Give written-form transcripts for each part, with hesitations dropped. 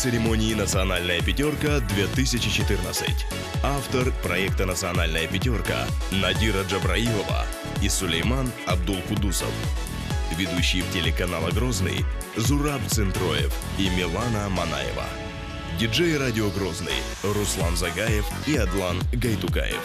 церемонии «Национальная пятерка-2014». Автор проекта «Национальная пятерка» Надира Джабраилова и Сулейман Абдулкудусов. Ведущие телеканала «Грозный» Зураб Центроев и Милана Манаева. Диджей радио «Грозный» Руслан Загаев и Адлан Гайтукаев.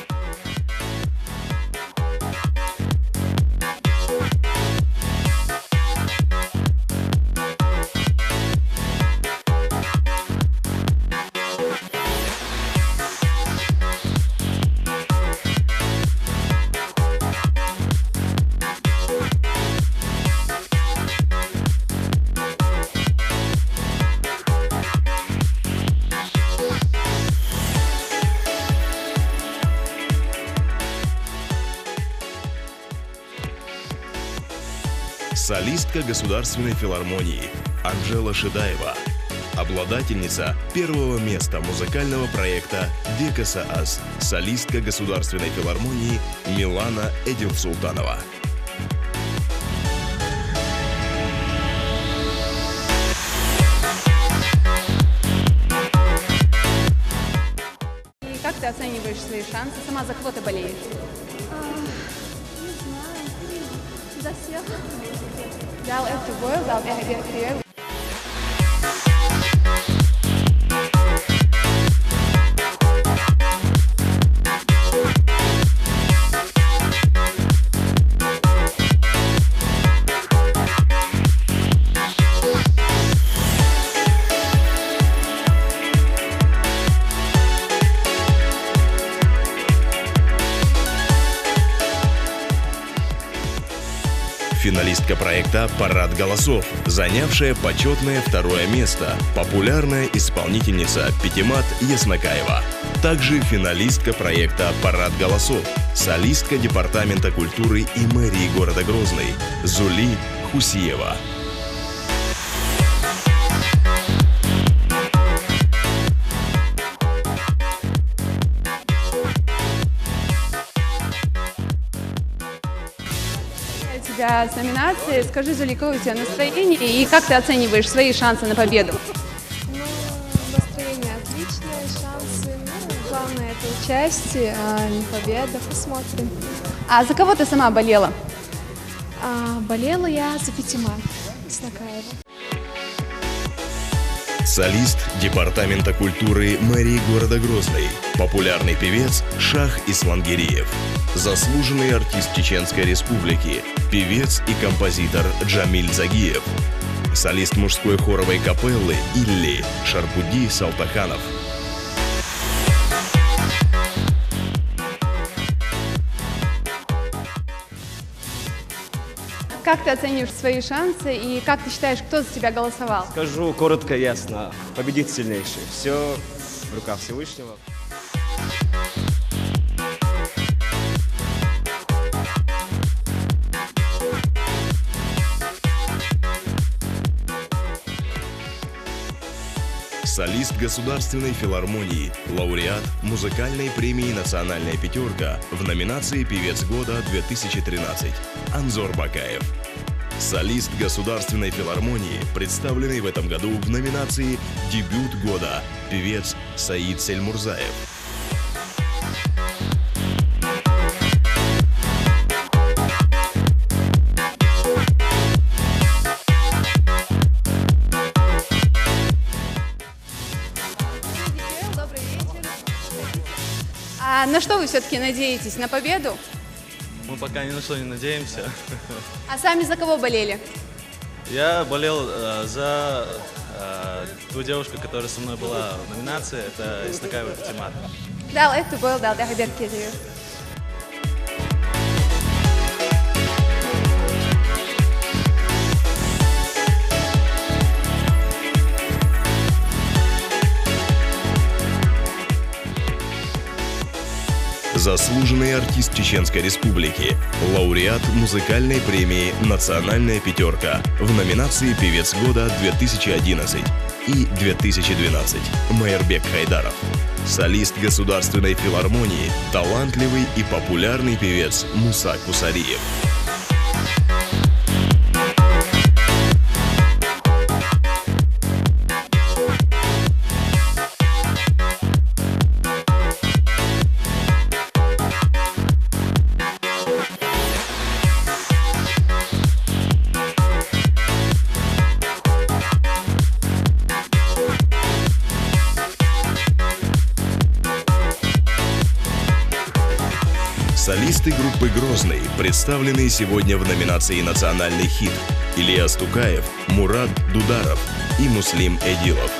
Солистка Государственной филармонии Анжела Шидаева. Обладательница первого места музыкального проекта «Дека-Саас». Солистка Государственной филармонии Милана Эдилсултанова. И как ты оцениваешь свои шансы? Сама за кого ты болеешь? Не знаю. За всех. Dal это был, dal это верхний. Финалистка проекта «Парад голосов», занявшая почетное второе место, популярная исполнительница Пятимат Яснакаева. Также финалистка проекта «Парад голосов», солистка Департамента культуры и мэрии города Грозный Зули Хусиева. Тебя с номинацией. Скажи, Зули, какое у тебя настроение и как ты оцениваешь свои шансы на победу? Настроение отличное, шансы. Главное это участие, а не победа. Посмотрим. А за кого ты сама болела? Болела я за Пятимат Яснакаева. Солист Департамента культуры мэрии города Грозный, популярный певец Шах Ислангириев, заслуженный артист Чеченской Республики, певец и композитор Джамиль Загиев, солист мужской хоровой капеллы Илли Шарпуди Салтаханов. Как ты оцениваешь свои шансы и как ты считаешь, кто за тебя голосовал? Скажу коротко, ясно. Победит сильнейший. Все в руках Всевышнего. Солист Государственной филармонии, лауреат музыкальной премии «Национальная пятерка» в номинации «Певец года-2013» Анзор Бакаев. Солист Государственной филармонии, представленный в этом году в номинации «Дебют года» певец Саид Сельмурзаев. А на что вы все-таки надеетесь? На победу? Мы пока ни на что не надеемся. А сами за кого болели? Я болел за ту девушку, которая со мной была в номинации. Это Яснакаева Пятимат. Dal это был, dal это верхний. Заслуженный артист Чеченской Республики, лауреат музыкальной премии «Национальная пятерка» в номинации «Певец года-2011» и 2012 Майербек Хайдаров. Солист Государственной филармонии, талантливый и популярный певец Муса Кусариев. Солисты группы «Грозный», представленные сегодня в номинации «Национальный хит»: Ильяс Тукаев, Мурат Дударов и Муслим Эдилов.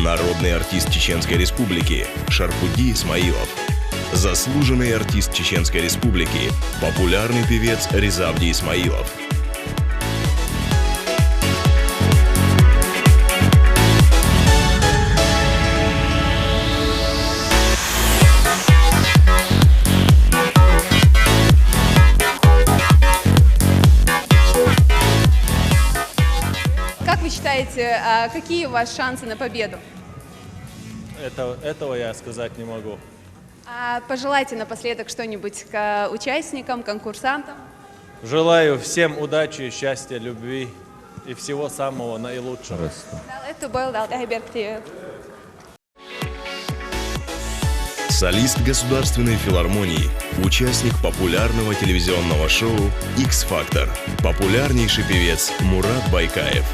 Народный артист Чеченской Республики Шарпуди Исмаилов. Заслуженный артист Чеченской Республики, популярный певец Резавди Исмаилов. Как вы считаете, какие у вас шансы на победу? Этого я сказать не могу. Пожелайте напоследок что-нибудь к участникам, конкурсантам. Желаю всем удачи, счастья, любви и всего самого наилучшего. Солист Государственной филармонии, участник популярного телевизионного шоу «X-Factor», популярнейший певец Мурат Байкаев.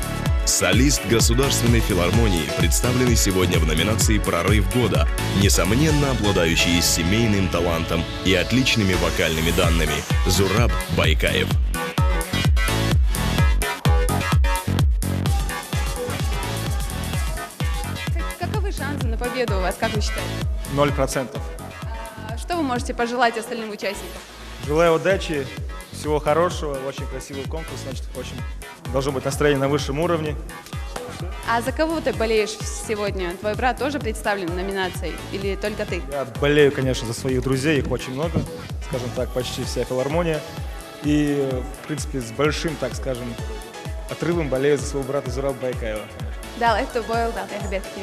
Солист Государственной филармонии, представленный сегодня в номинации «Прорыв года», несомненно обладающий семейным талантом и отличными вокальными данными, Зураб Байкаев. Каковы шансы на победу у вас, как вы считаете? 0%. Что вы можете пожелать остальным участникам? Желаю удачи, всего хорошего, очень красивый конкурс, значит, очень должно быть настроение на высшем уровне. А за кого ты болеешь сегодня? Твой брат тоже представлен в номинации или только ты? Я болею, конечно, за своих друзей, их очень много, скажем так, почти вся филармония. И, в принципе, с большим, так скажем, отрывом болею за своего брата Зураба Байкаева. Да, это был, да, ребятки.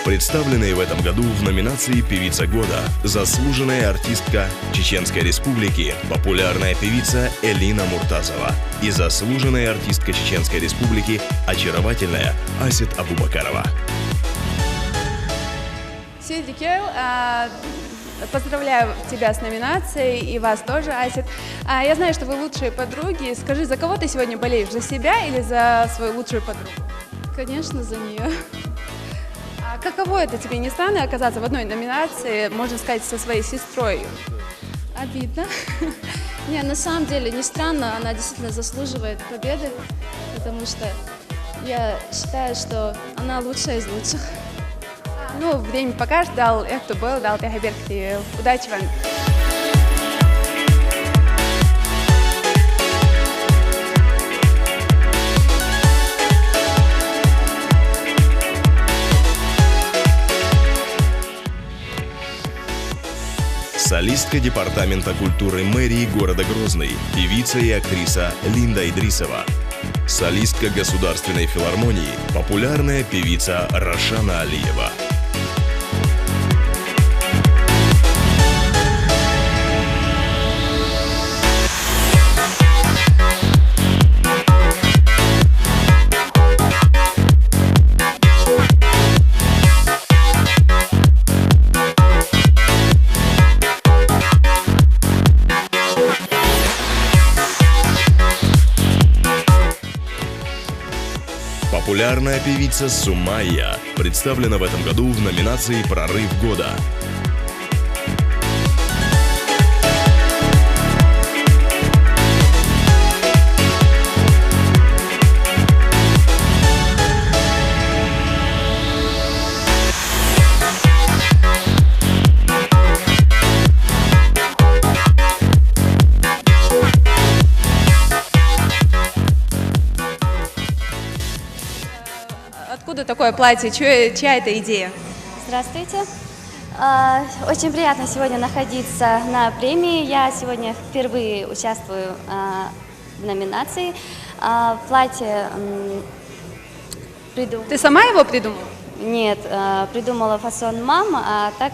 Представленные в этом году в номинации «Певица года», заслуженная артистка Чеченской Республики, популярная певица Элина Муртазова и заслуженная артистка Чеченской Республики, очаровательная Асет Абубакарова. Сюдикел, поздравляю тебя с номинацией и вас тоже, Асет. Я знаю, что вы лучшие подруги. Скажи, за кого ты сегодня болеешь? За себя или за свою лучшую подругу? Конечно, за нее. Каково это тебе, не странно, оказаться в одной номинации, можно сказать, со своей сестрой? Обидно. Не, на самом деле не странно, она действительно заслуживает победы, потому что я считаю, что она лучшая из лучших. Ну, время покажет, дал это был, дал тебе удачи вам. Солистка департамента культуры мэрии города Грозный, певица и актриса Линда Идрисова. Солистка Государственной филармонии, популярная певица Рашана Алиева. Популярная певица Сумайя представлена в этом году в номинации «Прорыв года». такое платье? Чья это идея? Здравствуйте. Очень приятно сегодня находиться на премии. Я сегодня впервые участвую в номинации. Платье придумала... Ты сама его придумала? Нет, придумала фасон мама, а так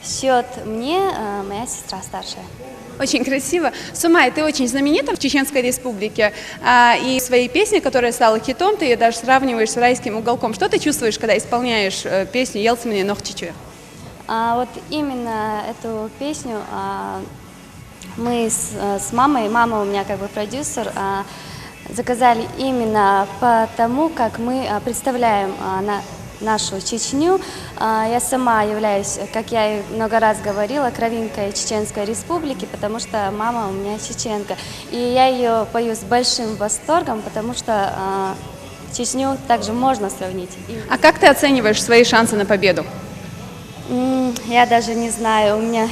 шьет мне моя сестра старшая. Очень красиво. Сумай, ты очень знаменита в Чеченской Республике. И своей песни, которая стала хитом, ты ее даже сравниваешь с «Райским уголком». Что ты чувствуешь, когда исполняешь песню «Елсмани Нохчичу»? Вот именно эту песню мы с мамой, мама у меня как бы продюсер, заказали именно потому, как мы представляем нашу Чечню. Я сама являюсь, как я и много раз говорила, кровинкой Чеченской Республики, потому что мама у меня чеченка. И я ее пою с большим восторгом, потому что Чечню также можно сравнить. А как ты оцениваешь свои шансы на победу? Я даже не знаю, у меня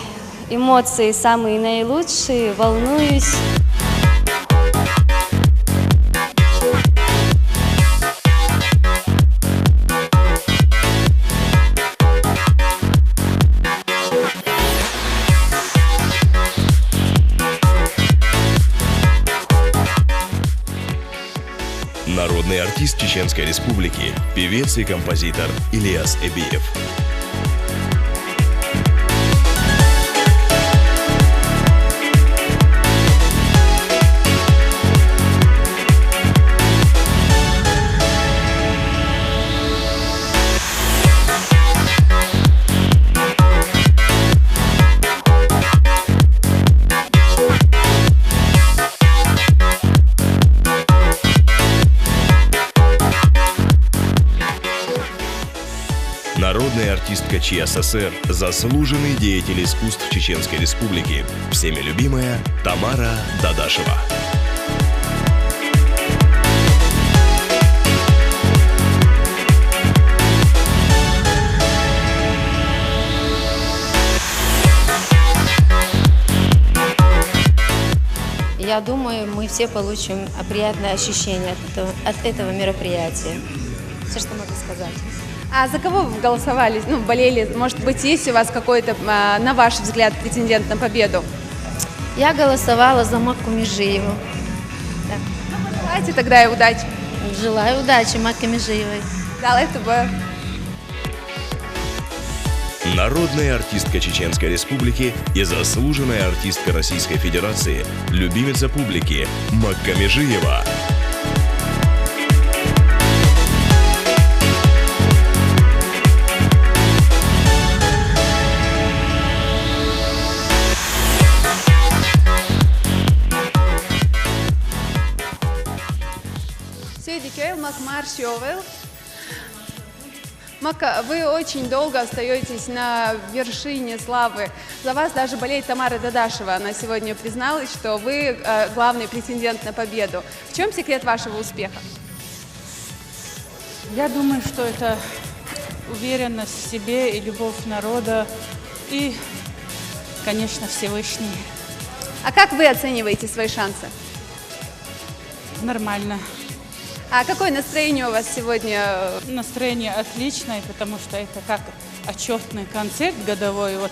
эмоции самые наилучшие, волнуюсь. Народный артист Чеченской Республики, певец и композитор Ильяс Эбиев. Народная артистка ЧССР, заслуженный деятель искусств Чеченской Республики, всеми любимая Тамара Дадашева. Я думаю, мы все получим приятное ощущение от этого мероприятия. Все, что могу сказать. А за кого вы голосовали, болели? Может быть, есть у вас какой-то, на ваш взгляд, претендент на победу? Я голосовала за Макку Межиеву. Желайте тогда и удачи. Желаю удачи Макке Межиевой. Далее тобой. Народная артистка Чеченской Республики и заслуженная артистка Российской Федерации, любимица публики Макка Межиева. Макка, вы очень долго остаетесь на вершине славы. За вас даже болеет Тамара Дадашева. Она сегодня призналась, что вы главный претендент на победу. В чем секрет вашего успеха? Я думаю, что это уверенность в себе и любовь народа, и, конечно, Всевышний. А как вы оцениваете свои шансы? Нормально. А какое настроение у вас сегодня? Настроение отличное, потому что это как отчетный концерт годовой. Вот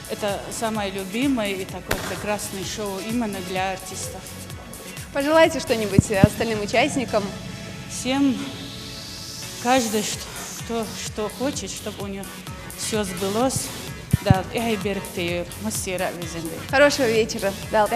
это самое любимое и такое прекрасное шоу именно для артистов. Пожелайте что-нибудь остальным участникам. Всем, каждый, что хочет, чтобы у него все сбылось. Да, хорошего вечера. Да,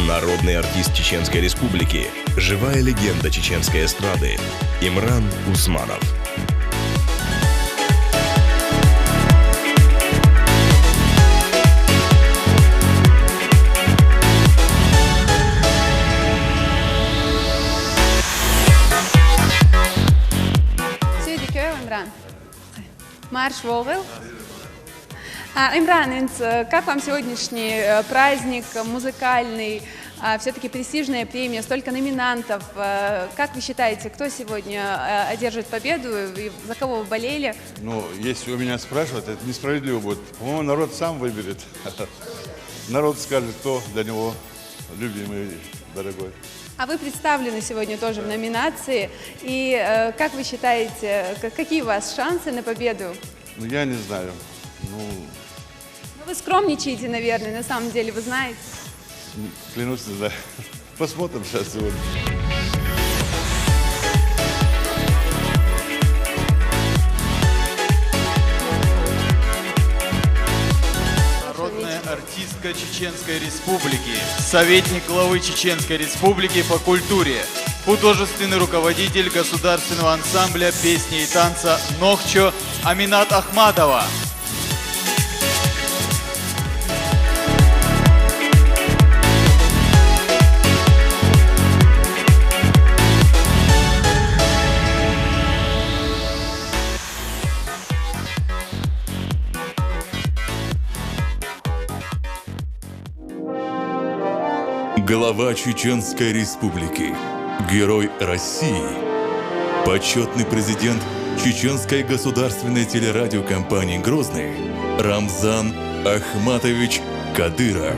Народный артист Чеченской Республики, живая легенда чеченской эстрады Имран Усманов. Марш Вовел. Имран, как вам сегодняшний праздник музыкальный? Все-таки престижная премия, столько номинантов. Как вы считаете, кто сегодня одержит победу и за кого вы болели? Ну, если у меня спрашивают, это несправедливо будет. По-моему, народ сам выберет. Народ скажет, кто для него любимый, дорогой. А вы представлены сегодня тоже в номинации. И как вы считаете, какие у вас шансы на победу? Ну, я не знаю. Ну, вы скромничаете, наверное, на самом деле, вы знаете. Клянусь, не знаю. Посмотрим сейчас сегодня. Народная артистка Чеченской Республики, советник главы Чеченской Республики по культуре, художественный руководитель государственного ансамбля песни и танца «Нохчо» Аминат Ахматова. Глава Чеченской Республики, Герой России, почетный президент Чеченской государственной телерадиокомпании «Грозный» Рамзан Ахматович Кадыров.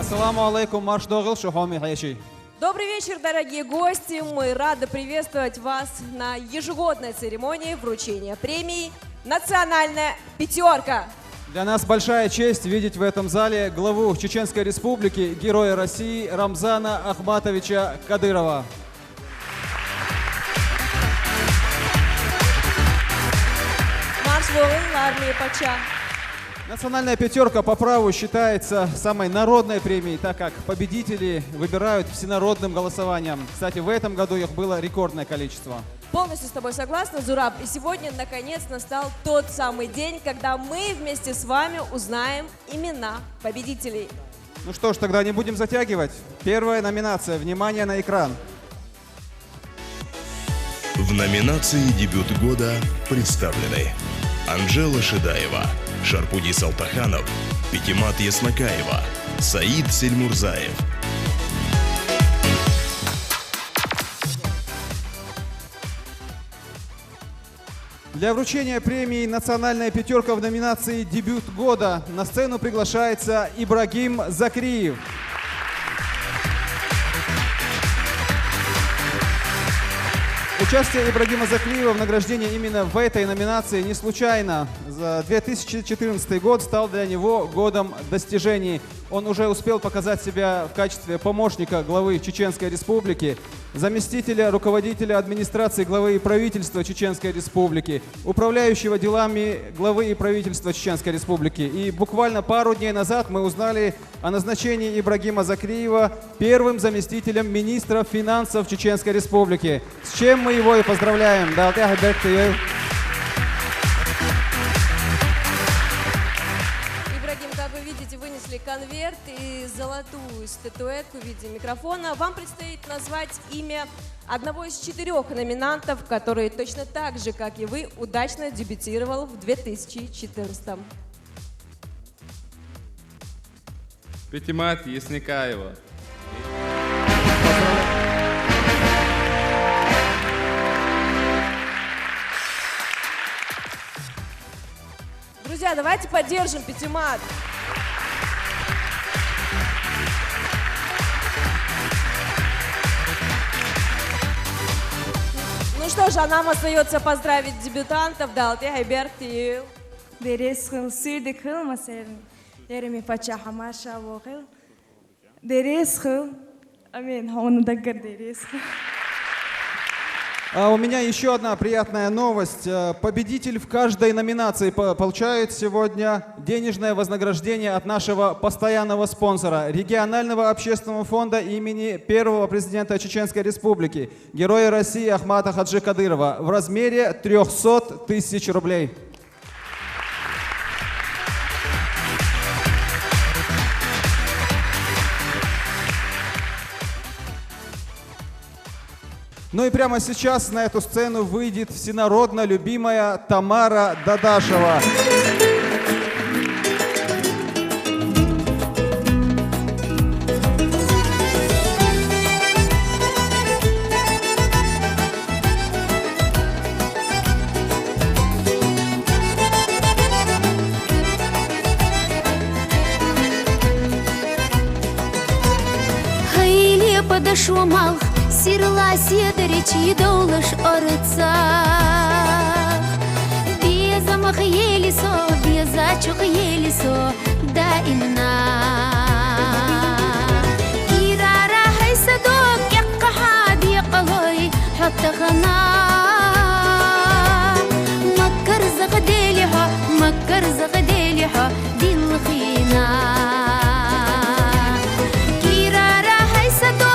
Ассаламу алейкум, марш догыл, шухоми хайши. Добрый вечер, дорогие гости. Мы рады приветствовать вас на ежегодной церемонии вручения премии «Национальная пятерка». Для нас большая честь видеть в этом зале главу Чеченской Республики, Героя России Рамзана Ахматовича Кадырова. Марш волын армии Пача. Национальная пятерка по праву считается самой народной премией, так как победители выбирают всенародным голосованием. Кстати, в этом году их было рекордное количество. Полностью с тобой согласна, Зураб. И сегодня, наконец, настал тот самый день, когда мы вместе с вами узнаем имена победителей. Ну что ж, тогда не будем затягивать. Первая номинация. Внимание на экран. В номинации «Дебют года» представлены Анжела Шедаева, Шарпуди Салтаханов, Петимат Яснакаева, Саид Сельмурзаев. Для вручения премии «Национальная пятерка» в номинации «Дебют года» на сцену приглашается Ибрагим Закриев. Участие Ибрагима Закриева в награждении именно в этой номинации не случайно. За 2014 год стал для него годом достижений. Он уже успел показать себя в качестве помощника главы Чеченской Республики, заместителя руководителя администрации главы и правительства Чеченской Республики, управляющего делами главы и правительства Чеченской Республики. И буквально пару дней назад мы узнали о назначении Ибрагима Закриева первым заместителем министра финансов Чеченской Республики. С чем мы его и поздравляем. Ибрагим, как вы видите, вынесли конверт и золотую статуэтку в виде микрофона. Вам предстоит назвать имя одного из 4 номинантов, который точно так же, как и вы, удачно дебютировал в 2014. Петимат Яснакаева. Друзья, давайте поддержим Петимат. Ну что же, а нам остается поздравить дебютантов. Далте Хайбертил. Дересхил сирдик хил масер. Ереми пачаха маша вохил. Дересхил. Амин, он даггар дересхил. У меня еще одна приятная новость. Победитель в каждой номинации получает сегодня денежное вознаграждение от нашего постоянного спонсора, регионального общественного фонда имени первого президента Чеченской Республики, Героя России Ахмата Хаджи Кадырова в размере 300 тысяч рублей. Ну и прямо сейчас на эту сцену выйдет всенародно любимая Тамара Дадашева. Хайли подошел мал. Сирла седричи долаш орцах Безамах елисо, безачух елисо, да имна Ирара хайсадок, яккахад якалой, хаттахана Маккар загделиха, дилхина Ирара хайсадок,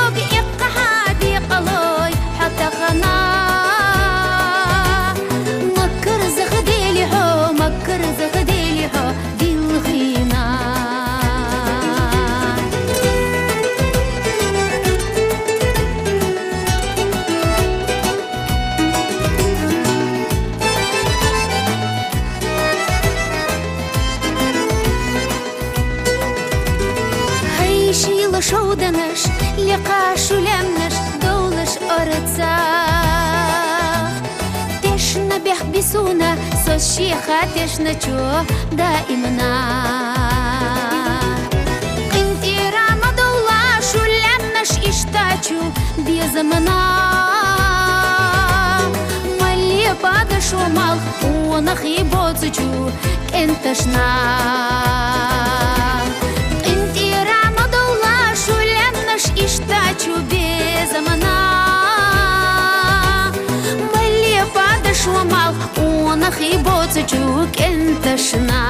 مكر زخديلحو دلخينا هيشيل شودنش لقاش لمنش دولش أرتساخ تشنا بيحبسونا الشيخة تشنا شو دائمنا انتي راما بزمنا ملي بادشو مال ونخي بوتشو كنتشنا انتي رامد الله شو لنش اشتاچو بزمنا ملي بادشو مال ونخي بوتشو كنتشنا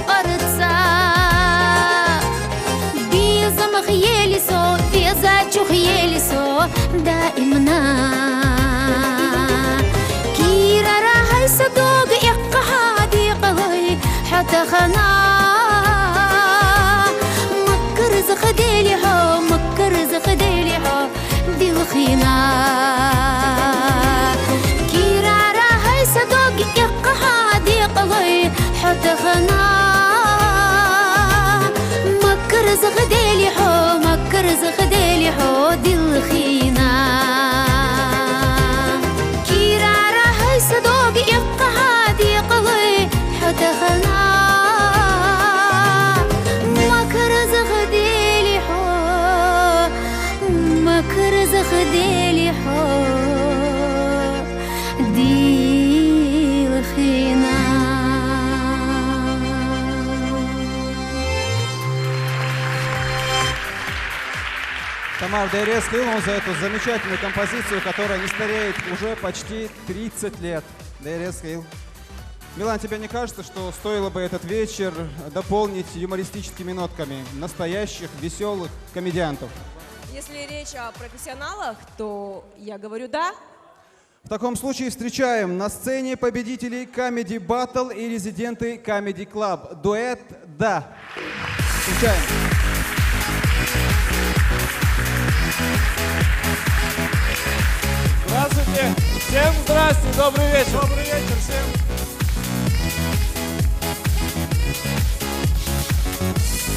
أرضا بيزم خيالي سو بيزاتشو خيالي سو دائمنا كيرا راهي صدوق إقا حديقة حتى خنا مكر زخديلي هو مكر زخديلي هو دي الخينا كيرا راهي صدوق إقا حديقة حتى خنا مكر زخديلي حو مكر زخديلي حو دي الخينا كيرا راهي صدوق يبقى هادي قضي حتى خنا مكر زخديلي حو مكر زخديلي حو دي الخينا. Тамар Дейрес Хилман за эту замечательную композицию, которая не стареет уже почти 30 лет. Дейрес Хил. Милан, тебе не кажется, что стоило бы этот вечер дополнить юмористическими нотками настоящих, веселых комедиантов? Если речь о профессионалах, то я говорю «да». В таком случае встречаем на сцене победителей Comedy Battle и резиденты Comedy Club. Дуэт «Да». Встречаем. Здравствуйте! Всем здравствуйте! Добрый вечер! Добрый вечер всем!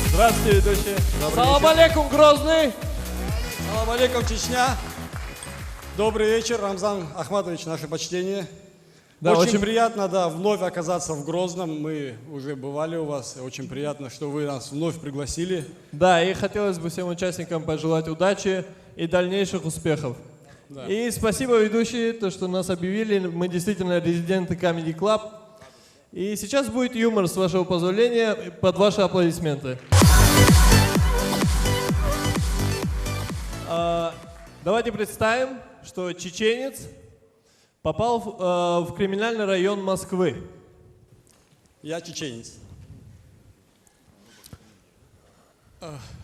Здравствуйте, ведущие! Салам алейкум, Грозный! Салам алейкум, Чечня! Добрый вечер, Рамзан Ахматович, наше почтение. Да, очень приятно, да, вновь оказаться в Грозном. Мы уже бывали у вас. Очень приятно, что вы нас вновь пригласили. Да, и хотелось бы всем участникам пожелать удачи и дальнейших успехов. Да. И спасибо, ведущие, то, что нас объявили. Мы действительно резиденты Comedy Club. И сейчас будет юмор, с вашего позволения, под ваши аплодисменты. Давайте представим, что чеченец попал в криминальный район Москвы. Я чеченец.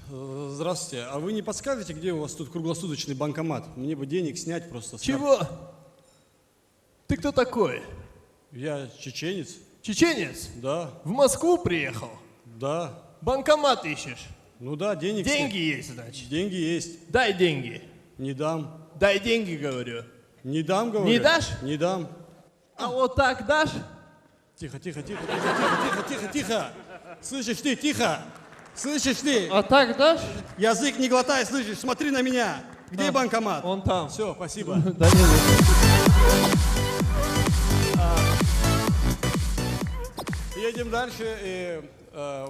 Здравствуйте. А вы не подскажете, где у вас тут круглосуточный банкомат? Мне бы денег снять просто. Чего? Ты кто такой? Я чеченец. Чеченец? Да. В Москву приехал? Да. Банкомат ищешь? Ну да, денег. Деньги есть, значит? Деньги есть. Дай деньги. Не дам. Дай деньги, говорю. Не дам, говорю. Не дашь? Не дам. А вот так дашь? Тихо, тихо, тихо, тихо, тихо, тихо, тихо, тихо. Слышишь ты, тихо. Слышишь ты? А так дашь? Язык не глотай, слышишь? Смотри на меня. Где банкомат? Он там. Все, спасибо. Да нет. Едем дальше. И,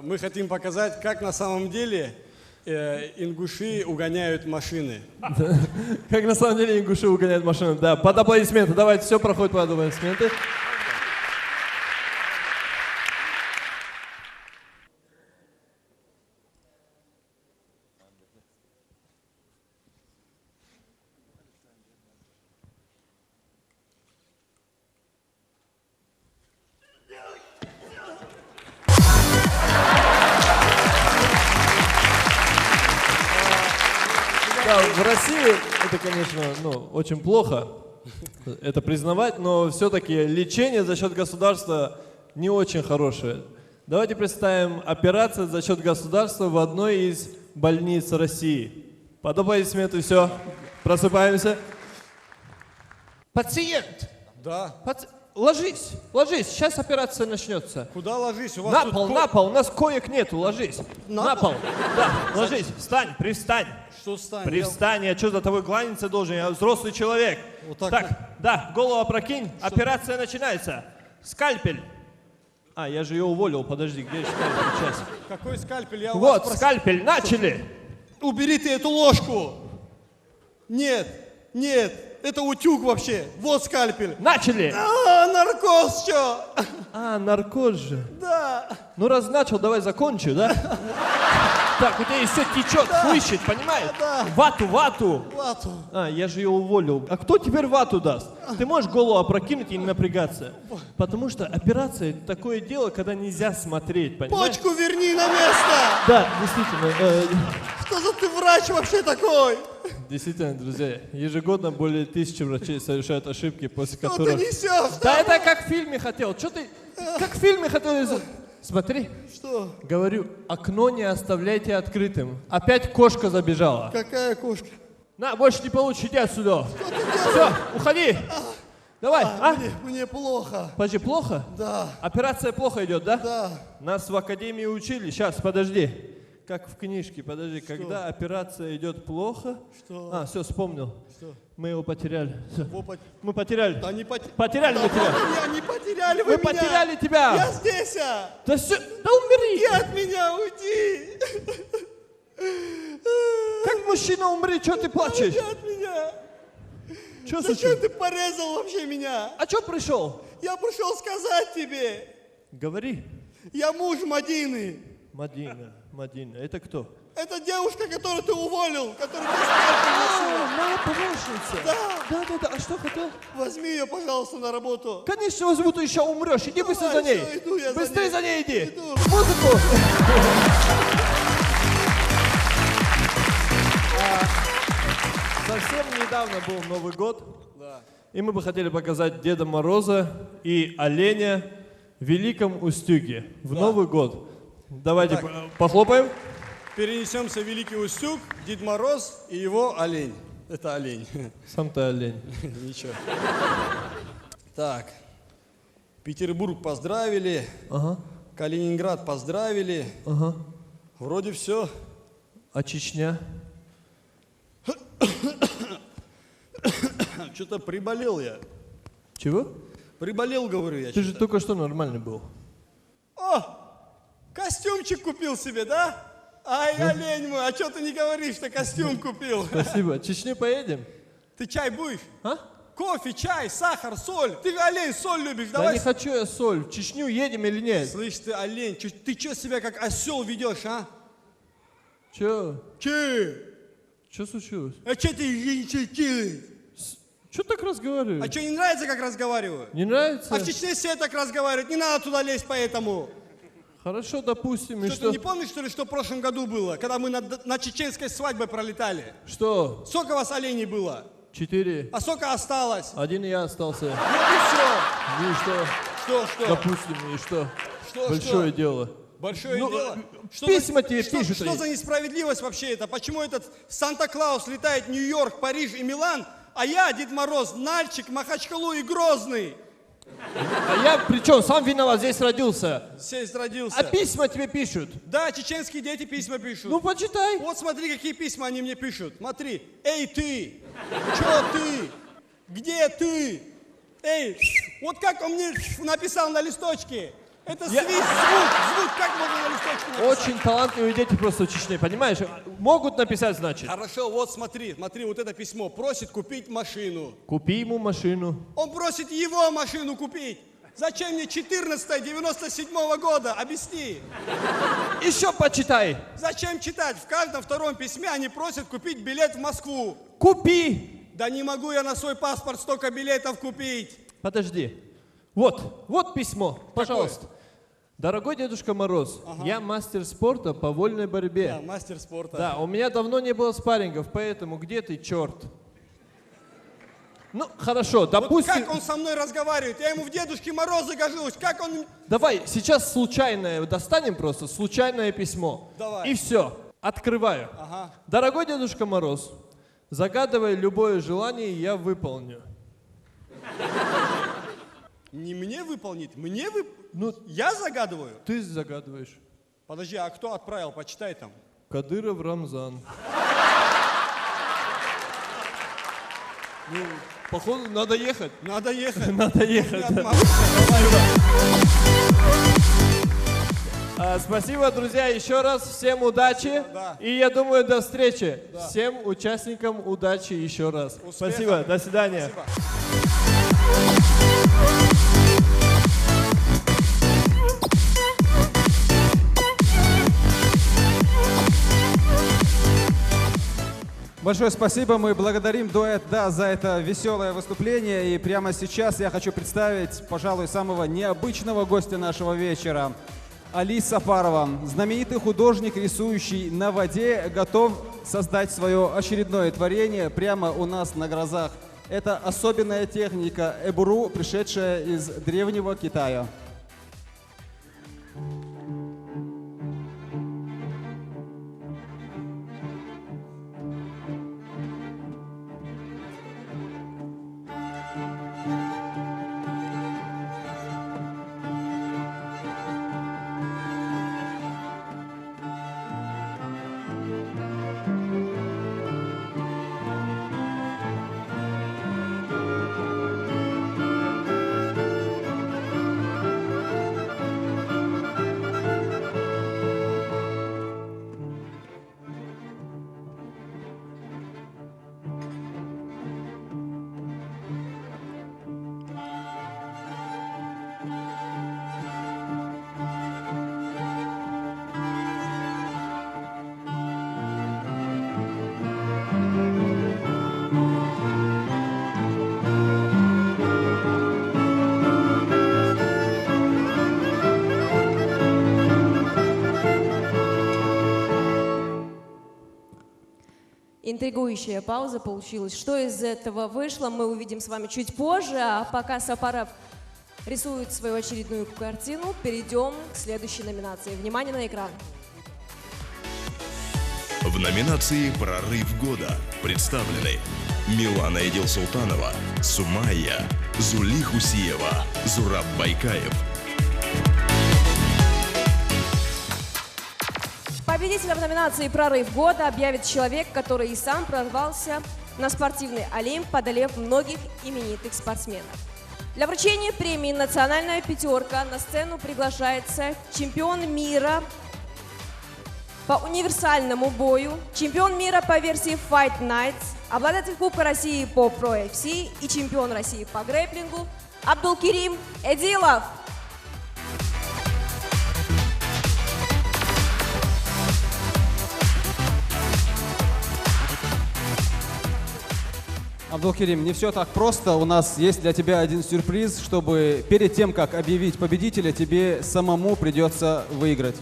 мы хотим показать, как на самом деле ингуши угоняют машины. Как на самом деле ингуши угоняют машины. Да, под аплодисменты. Давайте, все проходит под аплодисменты. в России это, конечно, очень плохо это признавать, но все-таки лечение за счет государства не очень хорошее. Давайте представим операцию за счет государства в одной из больниц России. Под аплодисменты, все, просыпаемся. Пациент! Да. Ложись, ложись, сейчас операция начнется. Куда ложись? У вас На тут пол, на пол, у нас коек нету, ложись. На пол? Да, ложись, встань, привстань. Что встань? Привстань, я что за тобой кланяться должен, я взрослый человек. Вот так. Так, да, голову опрокинь, операция начинается. Скальпель. А, я же ее уволил, подожди, где же скальпель сейчас? Какой скальпель? Я у Вот, вас скальпель, начали. Убери ты эту ложку. Нет, нет, это утюг вообще. Вот скальпель. Начали. Наркоз, что? Наркоз же. Да. Ну, раз начал, давай закончу, да? Так, у тебя все течет, хлыщет, понимаешь? Вату. Вату. Я же ее уволил. А кто теперь вату даст? Ты можешь голову опрокинуть и не напрягаться. Потому что операция — это такое дело, когда нельзя смотреть, понимаешь? Почку верни на место. Да, действительно. Что за ты врач вообще такой? Действительно, друзья, ежегодно более 1000 врачей совершают ошибки, после Что которых... ты несешь? Да это как в фильме хотел. Что ты... Как в фильме хотел... Смотри. Что? Говорю, окно не оставляйте открытым. Опять кошка забежала. Какая кошка? На, больше не получишь, иди отсюда. Все, уходи. Давай, Мне плохо. Подожди, плохо? Да. Операция плохо идет, да? Да. Нас в академии учили. Сейчас, подожди. Как в книжке, подожди. Что? Когда операция идет плохо... Что? Все, вспомнил. Что? Мы его потеряли. Его Мы потеряли. Да не Потеряли да мы тебя. Меня не потеряли вы Мы меня. потеряли тебя. Я здесь. Да все, да умри. И от меня уйди. Как мужчина умри, что ты плачешь? Уйди от меня. Что Зачем ты порезал вообще меня? А что пришел? Я пришел сказать тебе. Говори. Я муж Мадины. Мадина. Это кто? Это девушка, которую ты уволил, которую ты скальпель. Моя помощница. Да. А что хотел? Возьми ее, пожалуйста, на работу. Конечно возьму, ты еще умрешь. Иди быстро за ней. Все, иду я Быстрее за ней иди. Иду. Музыку. Совсем недавно был Новый год. Да. И мы бы хотели показать Деда Мороза и оленя в Великом Устюге в Новый год. Давайте похлопаем. Перенесемся в Великий Устюг, Дед Мороз и его олень. Это олень. Сам ты олень. Ничего. Так. Петербург поздравили. Ага. Калининград поздравили. Ага. Вроде все. А Чечня? Что-то приболел я. Чего? Приболел, говорю я. Ты же только что нормальный был. О! Костюмчик купил себе, да? Ай, олень мой, а что ты не говоришь, что костюм купил? Спасибо. Чечню поедем? Ты чай будешь? А? Кофе, чай, сахар, соль. Ты олень, соль любишь, Да давай. не хочу я соль. В Чечню едем или нет? Слышь, ты олень, ты что себя как осел ведешь, а? Че? Че? Что случилось? А что ты делаешь? Что так разговариваешь? А что, не нравится, как разговариваю? Не нравится? А в Чечне все так разговаривают, не надо туда лезть поэтому. Хорошо, допустим. И Что, ты не помнишь, что ли, что в прошлом году было, когда мы на чеченской свадьбе пролетали? Что? Сколько у вас оленей было? 4. А сколько осталось? 1 я остался. Вот и все. Ну и что? Что? Допустим, и что? Что? Большое дело. Большое Ну, дело. письма тебе пишут. Что за несправедливость вообще это? Почему этот Санта-Клаус летает в Нью-Йорк, Париж и Милан, а я, Дед Мороз, Нальчик, Махачкалу и Грозный? А я причем сам виноват, здесь родился. Здесь родился. А письма тебе пишут? Да, чеченские дети письма пишут. Ну, почитай. Вот смотри, какие письма они мне пишут. Смотри. Эй, ты! Чё ты? Где ты? Эй, вот как он мне написал на листочке. Это звук, как можно на листочке написать? Очень талантливые дети просто в Чечне, понимаешь? Могут написать, значит. Хорошо, вот смотри, вот это письмо. Просит купить машину. Купи ему машину. Он просит его машину купить. Зачем мне 14-я 97-го года? Объясни. Еще почитай. Зачем читать? В каждом втором письме они просят купить билет в Москву. Купи. Да не могу я на свой паспорт столько билетов купить. Подожди. Вот письмо, пожалуйста. Дорогой Дедушка Мороз, я мастер спорта по вольной борьбе. Да, мастер спорта. Да, у меня давно не было спаррингов, поэтому где ты, черт? Ну, хорошо, допустим... Вот как он со мной разговаривает? Я ему в Дедушке Мороза гожусь. Как он... Давай, сейчас случайное достанем просто, случайное письмо. Давай. И все, открываю. Ага. Дорогой Дедушка Мороз, загадывай любое желание, я выполню. Не мне выполнить, Ну, я загадываю? Ты загадываешь. Подожди, а кто отправил? Почитай там. Кадыров Рамзан. Ну, походу, надо ехать. Надо ехать. Надо ехать. Спасибо, друзья, еще раз. Всем удачи. Да. И я думаю, до встречи. Да. Всем участникам удачи еще раз. Успехов. Спасибо, до свидания. Спасибо. Большое спасибо, мы благодарим дуэт «Да» за это веселое выступление. И прямо сейчас я хочу представить, пожалуй, самого необычного гостя нашего вечера. Али Сафарова, знаменитый художник, рисующий на воде, готов создать свое очередное творение прямо у нас на глазах. Это особенная техника эбуру, пришедшая из древнего Китая. Интригующая пауза получилась. Что из этого вышло, мы увидим с вами чуть позже. А пока Сафаров рисует свою очередную картину, перейдем к следующей номинации. Внимание на экран. В номинации «Прорыв года» представлены Милана Эдилсултанова, Сумайя, Зули Хусиева, Зураб Байкаев. Победителя в номинации «Прорыв года» объявит человек, который и сам прорвался на спортивный Олимп, одолев многих именитых спортсменов. Для вручения премии «Национальная пятерка» на сцену приглашается чемпион мира по универсальному бою, чемпион мира по версии Fight Nights, обладатель Кубка России по Pro FC и чемпион России по грэпплингу Абдулкерим Эдилов. Абдулкерим, не все так просто. У нас есть для тебя один сюрприз, чтобы перед тем, как объявить победителя, тебе самому придется выиграть.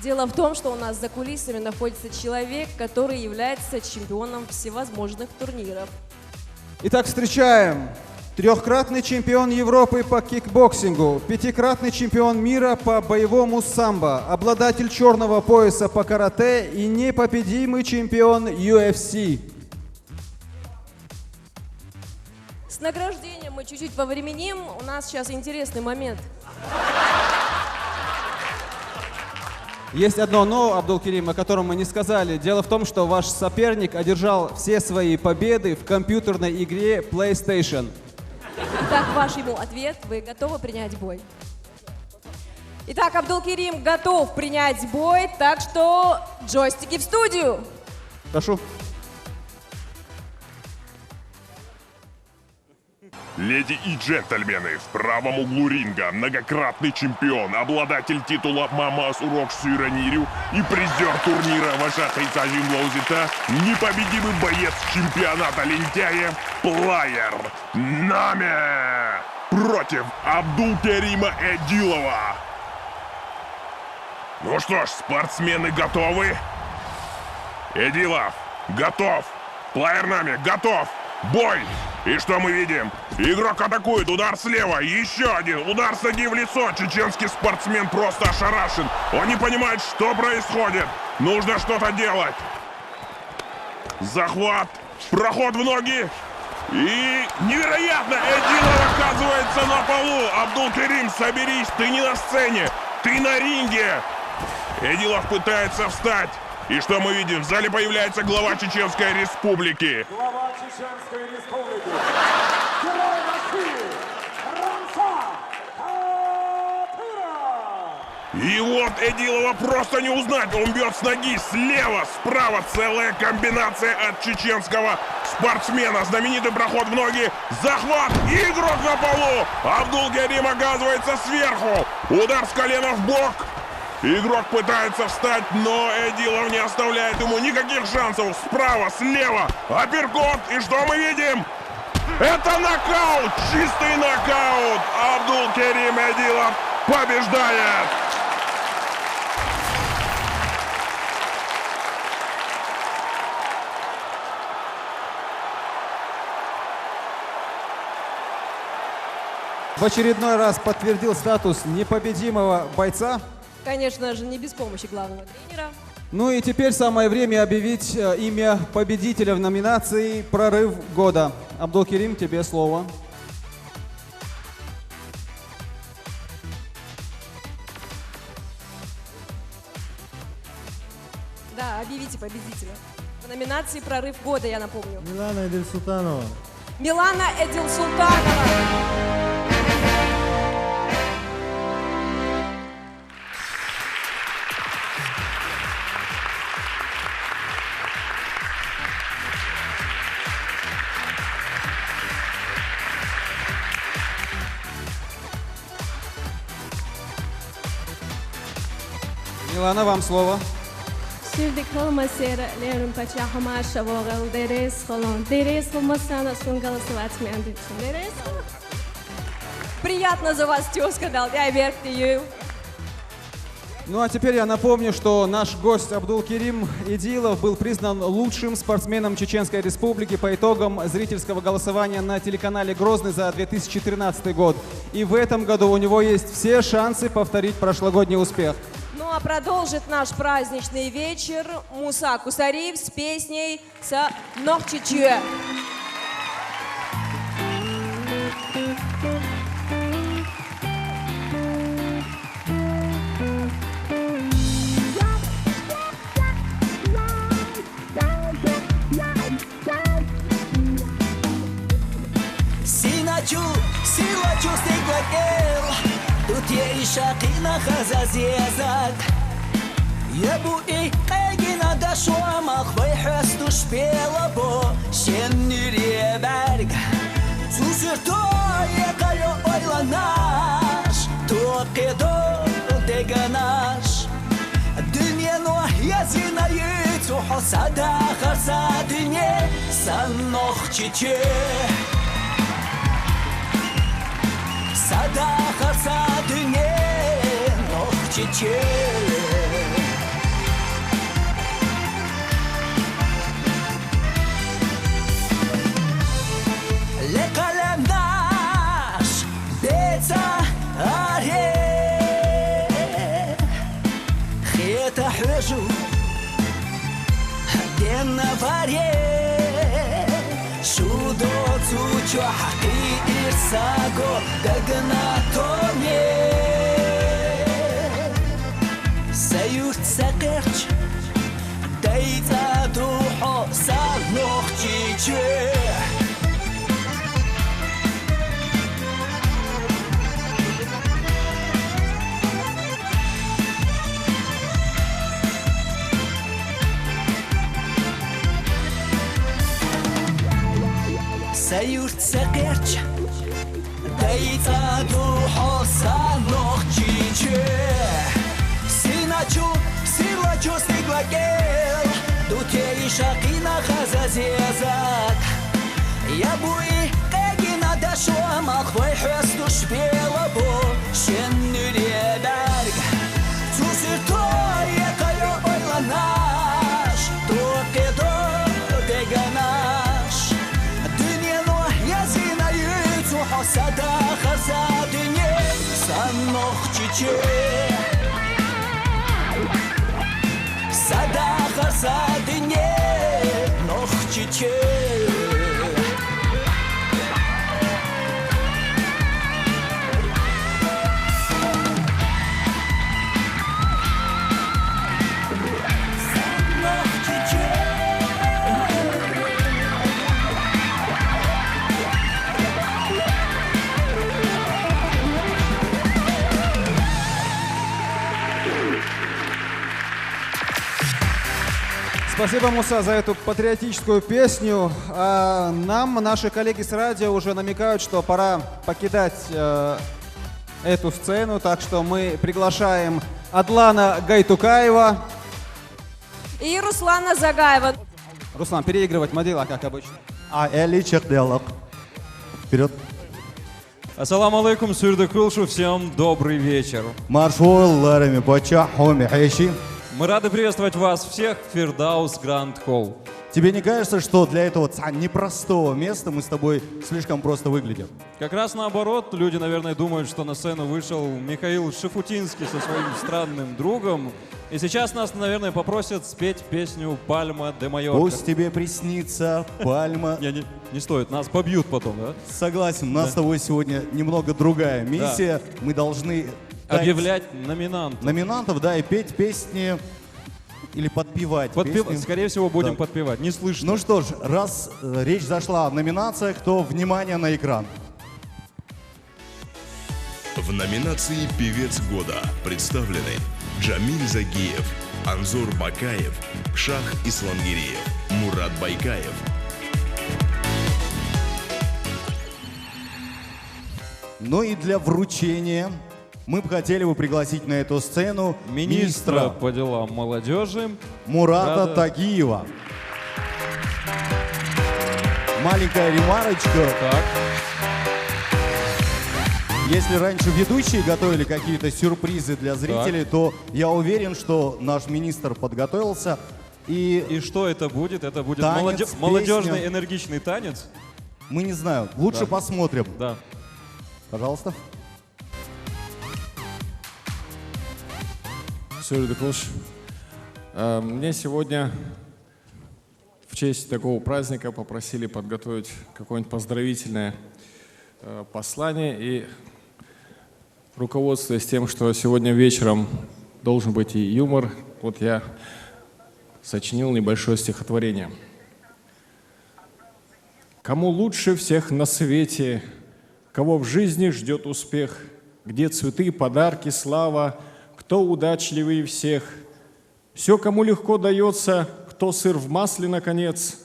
Дело в том, что у нас за кулисами находится человек, который является чемпионом всевозможных турниров. Итак, встречаем трехкратный чемпион Европы по кикбоксингу, пятикратный чемпион мира по боевому самбо, обладатель черного пояса по карате и непобедимый чемпион UFC. С награждением мы чуть-чуть повременим. У нас сейчас интересный момент. Есть одно но, Абдулкерим, о котором мы не сказали. Дело в том, что ваш соперник одержал все свои победы в компьютерной игре PlayStation. Итак, ваш ему ответ. Вы готовы принять бой? Итак, Абдулкерим готов принять бой, так что джойстики в студию. Прошу. Леди и джентльмены, в правом углу ринга многократный чемпион, обладатель титула Мамас Урок Сюранирю и призер турнира Вашата Ицажим Лоузита, непобедимый боец чемпионата лентяев Плайер Наме против Абдулкерима Эдилова. Ну что ж, спортсмены готовы? Эдилов готов. Плеернами готов. Бой! И что мы видим? Игрок атакует, удар слева, еще один, удар с ноги в лицо. Чеченский спортсмен просто ошарашен. Он не понимает, что происходит. Нужно что-то делать. Захват, проход в ноги. И невероятно, Эдилов оказывается на полу. Абдулкерим, соберись, ты не на сцене, ты на ринге. Эдилов пытается встать. И что мы видим? В зале появляется глава Чеченской Республики. Глава Чеченской Республики. Герой России. Рамзан Кадыров. И вот Эдилова просто не узнать. Он бьет с ноги слева, справа. Целая комбинация от чеченского спортсмена. Знаменитый проход в ноги. Захват. И игрок на полу. Абдулкерим оказывается сверху. Удар с колена в бок. Игрок пытается встать, но Эдилов не оставляет ему никаких шансов. Справа, слева, апперкот. И что мы видим? Это нокаут, чистый нокаут. Абдулкерим Эдилов побеждает. В очередной раз подтвердил статус непобедимого бойца. Конечно же, не без помощи главного тренера. Ну и теперь самое время объявить имя победителя в номинации «Прорыв года». Абдулкерим, тебе слово. Да, объявите победителя. В номинации «Прорыв года», я напомню. Милана Эдильсултанова. Милана Эдильсултанова. Милана, вам слово. Sürdük olmasaydı lerim paça hamasha vogel deres холон deres холмасана сунгаласы ватмянды deres. Приятно за вас, тезка, дал я вверх ты. Ну а теперь я напомню, что наш гость Абдулкерим Эдилов был признан лучшим спортсменом Чеченской Республики по итогам зрительского голосования на телеканале «Грозный» за 2013 год. И в этом году у него есть все шансы повторить прошлогодний успех. Ну а продолжит наш праздничный вечер Муса Кусариев с песней «Нохчичуэ». Силачу стеклакел, тут я и шакина хазазезак. Я бу и кайгина дашуамах, вайхасту шпела бо, шенни реберг. Цусертое кайо ойланаш, тоқидо деганаш. Дünьяно язина яйцу, хосада харса дünье, санох чиче. Сада харса дünье, нох чиче. Лекалем наш, деца аре. Хета хвежу, ген на варе. Шудо цучу хаки ирсаго, дагна тоне. Саюрт сакерч, дайта духо санох чиче. Саюрт сакерч, дайта духо санох чиче. Силачу стеклакел, дуте и шакина хазазезак. Я буи кагина дашуамах, вайхасту шпела бо, шенни реберг. Цусертое чиче Сада хасадыне нох чиче Спасибо, Муса, за эту патриотическую песню. Нам наши коллеги с радио уже намекают, что пора покидать эту сцену, так что мы приглашаем Адлана Гайтукаева. И Руслана Загаева. Руслан, переигрывать Мадила, как обычно. Вперед. Ассаламу алейкум, Сюрдекулшу, всем добрый вечер. Мы рады приветствовать вас всех в Фирдаус Гранд Холл. Тебе не кажется, что для этого непростого места мы с тобой слишком просто выглядим? Как раз наоборот, люди, наверное, думают, что на сцену вышел Михаил Шафутинский со своим странным другом. И сейчас нас, наверное, попросят спеть песню «Пальма де Майорка». Пусть тебе приснится пальма. Не стоит, нас побьют потом, да? Согласен, у нас с тобой сегодня немного другая миссия. Да. Мы должны объявлять номинантов. Номинантов, да, и петь песни или подпевать. Скорее всего, будем подпевать. Не слышно. Ну что ж, раз речь зашла о номинациях, то внимание на экран. В номинации «Певец года» представлены Джамиль Загиев, Анзор Бакаев, Шах Исламгириев, Мурат Байкаев. Ну и для вручения мы бы хотели пригласить на эту сцену министра по делам молодежи Мурата Тагиева. Маленькая ремарочка. Так. Если раньше ведущие готовили какие-то сюрпризы для зрителей, то я уверен, что наш министр подготовился. И что это будет? Это будет танец, молодежный песня. Энергичный танец? Мы не знаем. Лучше посмотрим. Да. Пожалуйста. Мне сегодня в честь такого праздника попросили подготовить какое-нибудь поздравительное послание. И руководствуясь тем, что сегодня вечером должен быть и юмор, вот я сочинил небольшое стихотворение. Кому лучше всех на свете, кого в жизни ждет успех, где цветы, подарки, слава, кто удачливее всех, все, кому легко дается, кто сыр в масле, наконец,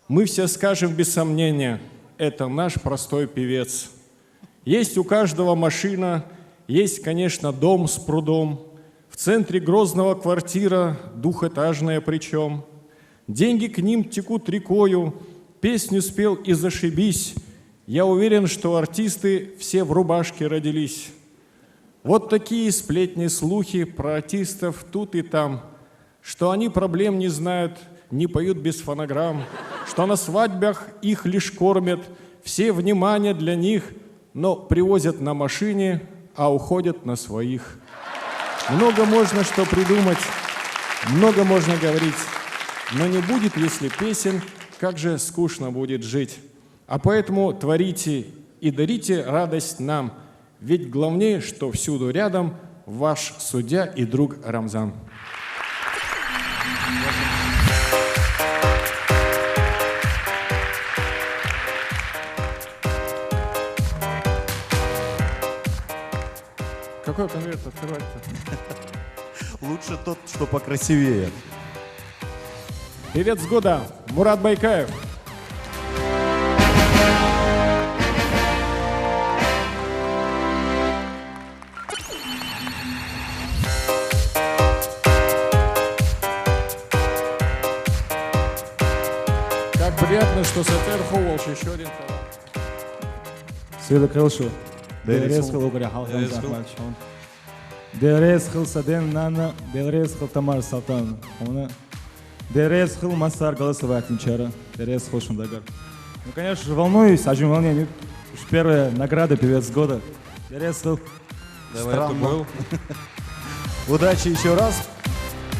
мы все скажем без сомнения, это наш простой певец. Есть у каждого машина, есть, конечно, дом с прудом, в центре Грозного квартира, двухэтажная причем. Деньги к ним текут рекою, песню спел и зашибись. Я уверен, что артисты все в рубашке родились. Вот такие сплетни, слухи про артистов тут и там, что они проблем не знают, не поют без фонограмм, что на свадьбах их лишь кормят, все внимание для них, но привозят на машине, а уходят на своих. Много можно что придумать, много можно говорить, но не будет, если песен, как же скучно будет жить. А поэтому творите и дарите радость нам, ведь главнее, что всюду рядом ваш судья и друг Рамзан. Какой конверт открывать-то? Лучше тот, что покрасивее. Певец года Мурат Байкаев. Как приятно, что Сатер Ховалш еще один талант. Сюда крылшу. Дерез хыл угря халхам захватшон. Дерез хыл саден нана, дерез хыл тамар салтан. Дерез хыл массар голосовать ничара. Дерез хыл шундагар. Ну, конечно, волнуюсь, ажим волнение. Первая награда певец года. Дерез хыл Странно. Удачи еще раз.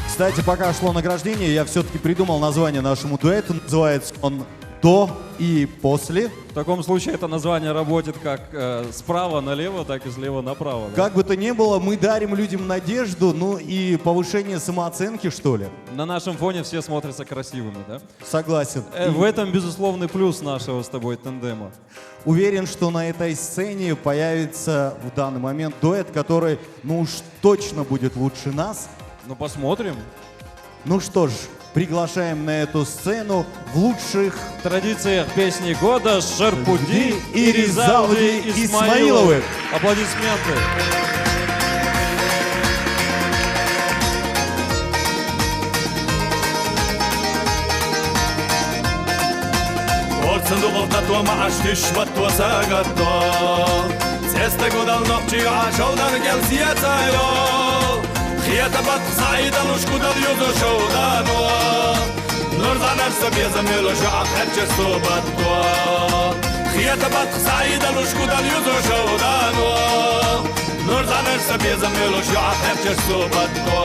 Кстати, пока шло награждение, я все-таки придумал название нашему дуэту. Называется он «До и после». В таком случае это название работает как справа налево, так и слева направо. Да? Как бы то ни было, мы дарим людям надежду, ну и повышение самооценки, что ли. На нашем фоне все смотрятся красивыми, да? Согласен. В этом безусловный плюс нашего с тобой тандема. Уверен, что на этой сцене появится в данный момент дуэт, который, ну уж точно будет лучше нас. Ну, посмотрим. Ну что ж, приглашаем на эту сцену в лучших традициях песни года Шарпуди и Ризауди Исмаиловы. Аплодисменты. صندوق قطوة مع شتشوت وساقطة سيستا قدال نقشي عشودا نقل سياسة يو خياتا بات صعيدا نشكودا اليوزو شودانو نرزع نفسه بيزا ميلو شعب خرجة صوبتو خياتا بات صعيدا نشكودا اليوزو شودانو نرزع نفسه بيزا ميلو شعب خرجة صوبتو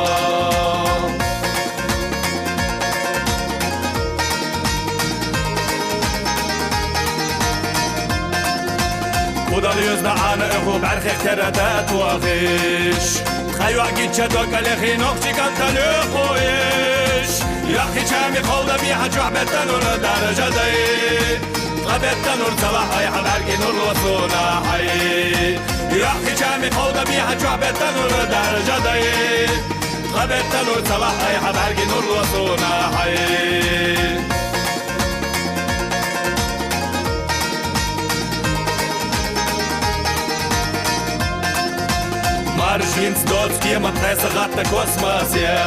خدا لیوزنا آن اخو برخی کردت واقعش خیو اگه چطور کلی خینوق چیکن تلو خویش یا خیچه میخواد بی حجو حبتن اون درجه دی قبتن اون صلاح های حبرگی نور وصونا حی یا خیچه میخواد بی حجو حبتن اون درجه دی قبتن اون صلاح های حبرگی نور وصونا حی Маршин стотские матреса гатта космосе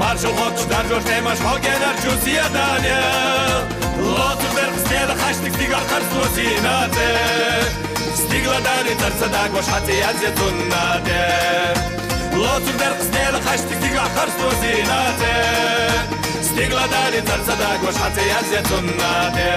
Маршал хочешь даржош темаш хогенар чусия дане Лоту верх стеда хаштик стигар харсло синате Стигла дари тарсадак ваш хати ядзе туннате Лоту верх стеда хаштик стигар харсло синате Стигла дари тарсадак ваш хати ядзе туннате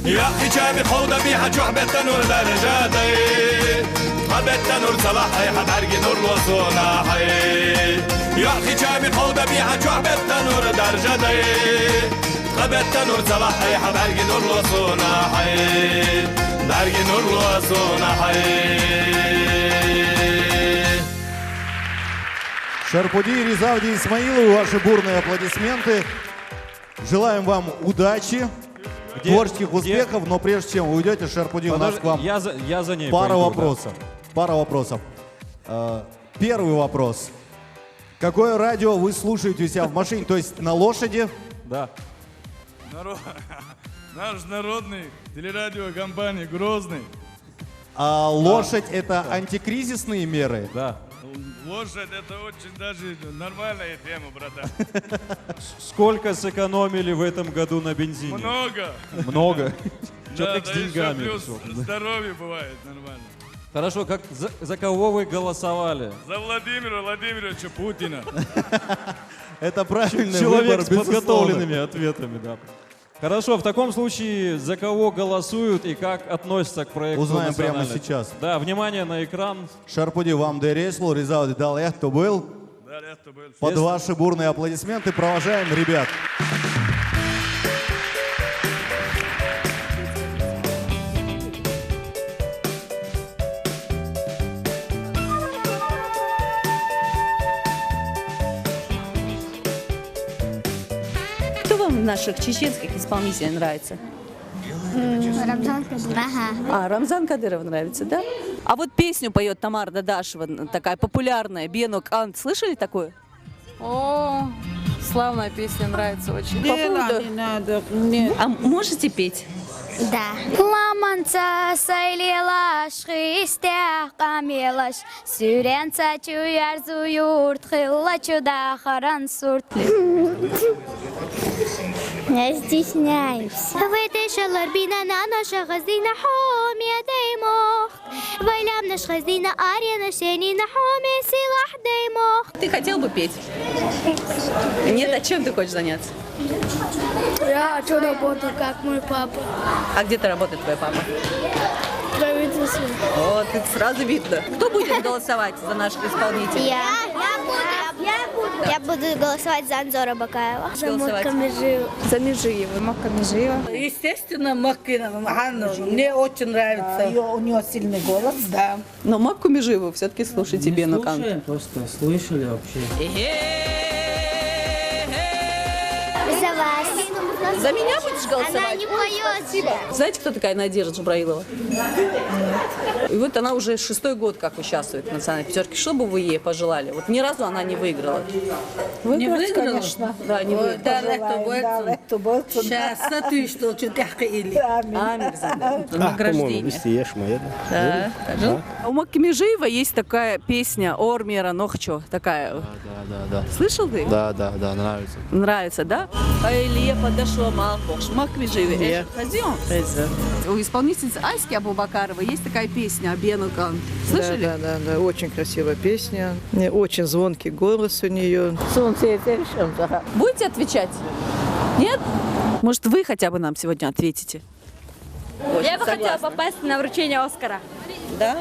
يا أخي جامي خوضة بيها جعبة نور درجاتي قبت نور صلاحي حبرقي نور وصوناحي يا أخي جامي خوضة بيها جعبة نور درجاتي قبت نور صلاحي حبرقي نور وصوناحي برقي نور وصوناحي Шарпуди и Ризауди Исмаиловы, ваши бурные аплодисменты. Желаем вам удачи. Творческих успехов, но прежде чем вы уйдете, Шарпуди, у нас к вам я за ней пара пойду, вопросов. Да. Пара вопросов. Первый вопрос. Какое радио вы слушаете у себя в машине? То есть на лошади? Да. Наш народный телерадиокомпания «Грозный». А лошадь — это антикризисные меры? Да. Лошадь — это очень даже нормальная тема, братан. Сколько сэкономили в этом году на бензине? Много. Много? Что-то Да, с деньгами. плюс здоровье бывает нормально. Хорошо, как за кого вы голосовали? За Владимира Владимировича Путина. Это правильный Человек выбор, с подготовленными ответами, да. Хорошо, в таком случае за кого голосуют и как относятся к проекту? Узнаем прямо сейчас. Да, внимание на экран. Шарпуди, вам дересло, Ризауди дал эхто был. Под ваши бурные аплодисменты провожаем ребят. Кто вам из наших чеченских исполнителей нравится? Рамзан Кадыров. А, Рамзан Кадыров нравится, да? А вот песню поет Тамара Дадашева, такая популярная, «Бенок Ант». Слышали такую? О, славная песня, нравится очень. А можете петь? Да. Ламанца сайлелаш христях камелаш сюренца чуяр зуюрт хилла чуда харан сурт. Не стесняйся. Вытешалар бина на наша газина хом я деймох. Вайлям наш хазина арена, шени на хоме, силах деймох. Ты хотел бы петь? Нет, а чем ты хочешь заняться? Я хочу работать, как мой папа. А где ты работает твой папа? Правительство. О, ты сразу видно. Кто будет голосовать за наших исполнителей? Я буду голосовать за Анзора Бакаева. За Макка Межиева. За Межиева. Макка Межиева. Естественно, Маккина. Мне очень нравится. У него сильный голос, да. Но Макку Межиеву все-таки слушайте Бену Кант. Просто слышали вообще. За вас. За меня будешь голосовать? Она не поет. Спасибо. Знаете, кто такая Надежда Джабраилова? И вот она уже 6-й год как участвует в национальной пятерке. Что бы вы ей пожелали? Вот ни разу она не выиграла. Не выиграла? Конечно. Да, не выиграла. Сейчас, ты что, или? Награждение. Да. У Макки Межиева есть такая песня «Ормера Нохчо». Такая. Да. Слышал ты? Да, нравится. Нравится, да? Илья подошел Макки Межиева. У исполнительницы Аськи Абубакаровой есть такая песня «Бену Кант». Слышали? Да, очень красивая песня, очень звонкий голос у нее. Будете отвечать? Нет? Может, вы хотя бы нам сегодня ответите? Я бы хотела попасть на вручение Оскара. Да?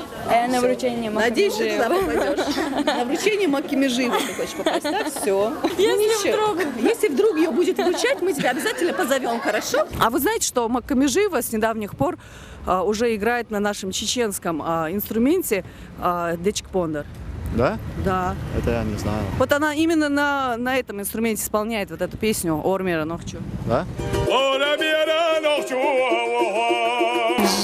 На вручение Макки Надеюсь, что ты туда попадешь. На вручение Макки Межиевой ты хочешь попасть, да? Все. Если вдруг ее будет вручать, мы тебя обязательно позовем, хорошо? А вы знаете, что Макка Межиева с недавних пор уже играет на нашем чеченском инструменте дечкпондер? Да? Да. Это я не знаю. Вот она именно на этом инструменте исполняет вот эту песню «Ормера Нохчу». Да?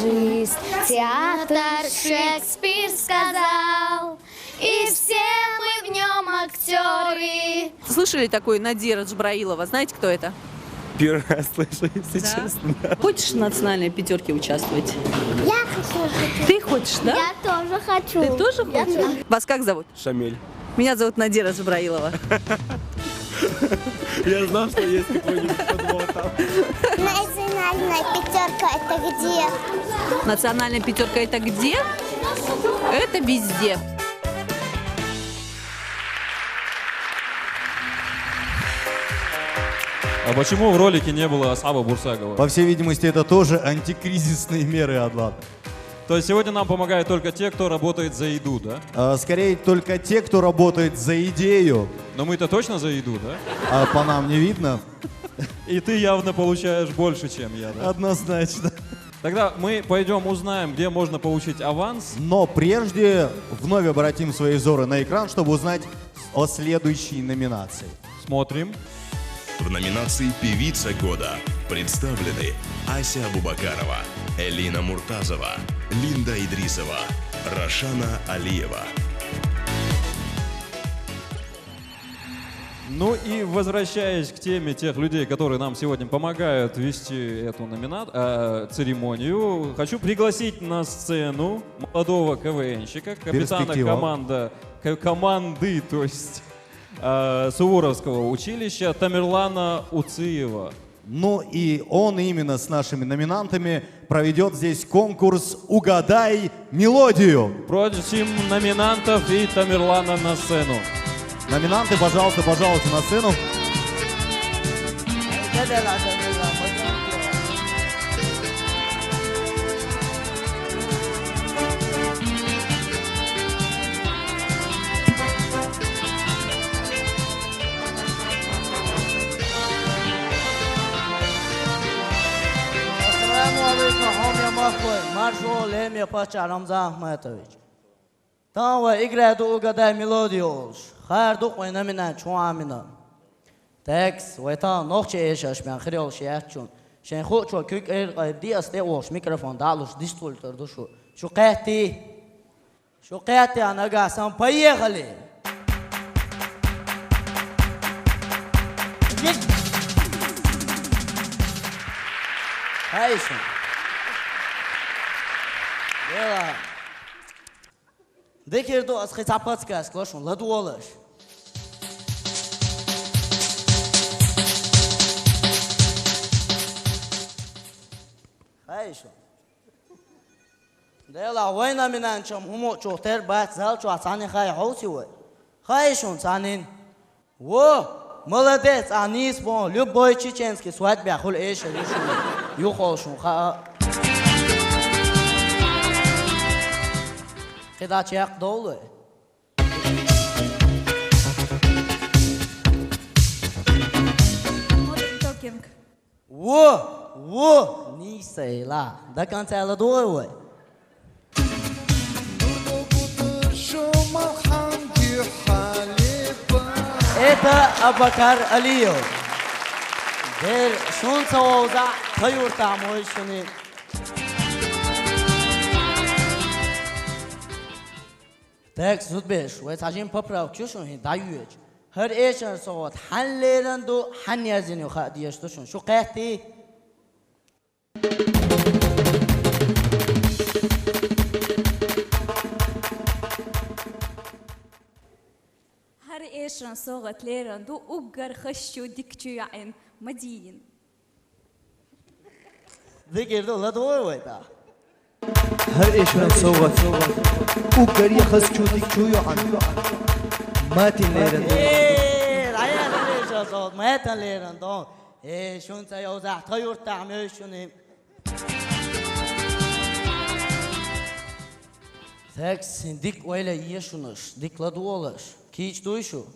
Жизнь, театр, Шекспир сказал, и все мы в нем актеры. Слышали такую Надира Джабраилова? Знаете, кто это? Первый раз слышу, если честно. Хочешь в национальной пятерке участвовать? Я хочу. Ты хочешь, да? Я тоже хочу. Ты тоже хочешь? Вас как зовут? Шамиль. Меня зовут Надира Джабраилова. Я знал, что есть какой-нибудь футбол там. Национальная пятерка это где? Национальная пятерка это где? Это везде. А почему в ролике не было Асаба Бурсагова? По всей видимости, это тоже антикризисные меры, Адлат. То есть сегодня нам помогают только те, кто работает за еду, да? Скорее, только те, кто работает за идею. Но мы-то точно за еду, да? А по нам не видно. И ты явно получаешь больше, чем я, да? Однозначно. Тогда мы пойдем узнаем, где можно получить аванс. Но прежде вновь обратим свои взоры на экран, чтобы узнать о следующей номинации. Смотрим. В номинации «Певица года» представлены Ася Абубакарова, Элина Муртазова, Линда Идрисова, Рашана Алиева. Ну и возвращаясь к теме тех людей, которые нам сегодня помогают вести эту церемонию, хочу пригласить на сцену молодого КВНщика, капитана команды, то есть Суворовского училища Тамерлана Уциева. Ну и он именно с нашими номинантами проведет здесь конкурс «Угадай мелодию». Просим номинантов и Тамерлана на сцену. Номинанты, пожалуйста, пожалуйте на сцену. Маршал Лемия Пача Рамзан Ахматович. Там вы играете «Угадай мелодию». Хардук вы номинант чуамина. Текст вы там ночи ещё шмян хрел шиячун. Шен хочу кюк диас те ош микрофон далуш дистультер душу. Шукати анага сам поехали. Хайшин. Дело. Декерду асхицапацка склошун ладуолаш. Хайшин. Дела война минан чем хумо чохтер бат зал чо ацани хай хауси вой. Хайшун цанин. Во, молодец, Анис вон, любой чеченский свадьбе хул эшер юхолшун ха. Кида чек долы. Во, не сейла. До конца ладой вой. Это Абакар Алиев. Дер шунца оуза таюрта мойшуни. Так зудбеш, вай сажин поправ чушун даюеч. Her eşen soğut hanlerin du hanyazini xadiyastuşun. Şu qahti. هر إيشان صوغت ليران دو أقر خشو ديكتو يعين مدين ذكر دو لا دوي تا هر إيشان صوغت أقر يخشو ديكتو يعين ماتين ليران رأيان إيشان صوت ماتين ليران دو شون سيوزع طيور تعمل شوني Thanks, dik öyle yiyorsunuz, dikladuolar. Ki hiç duyuşu.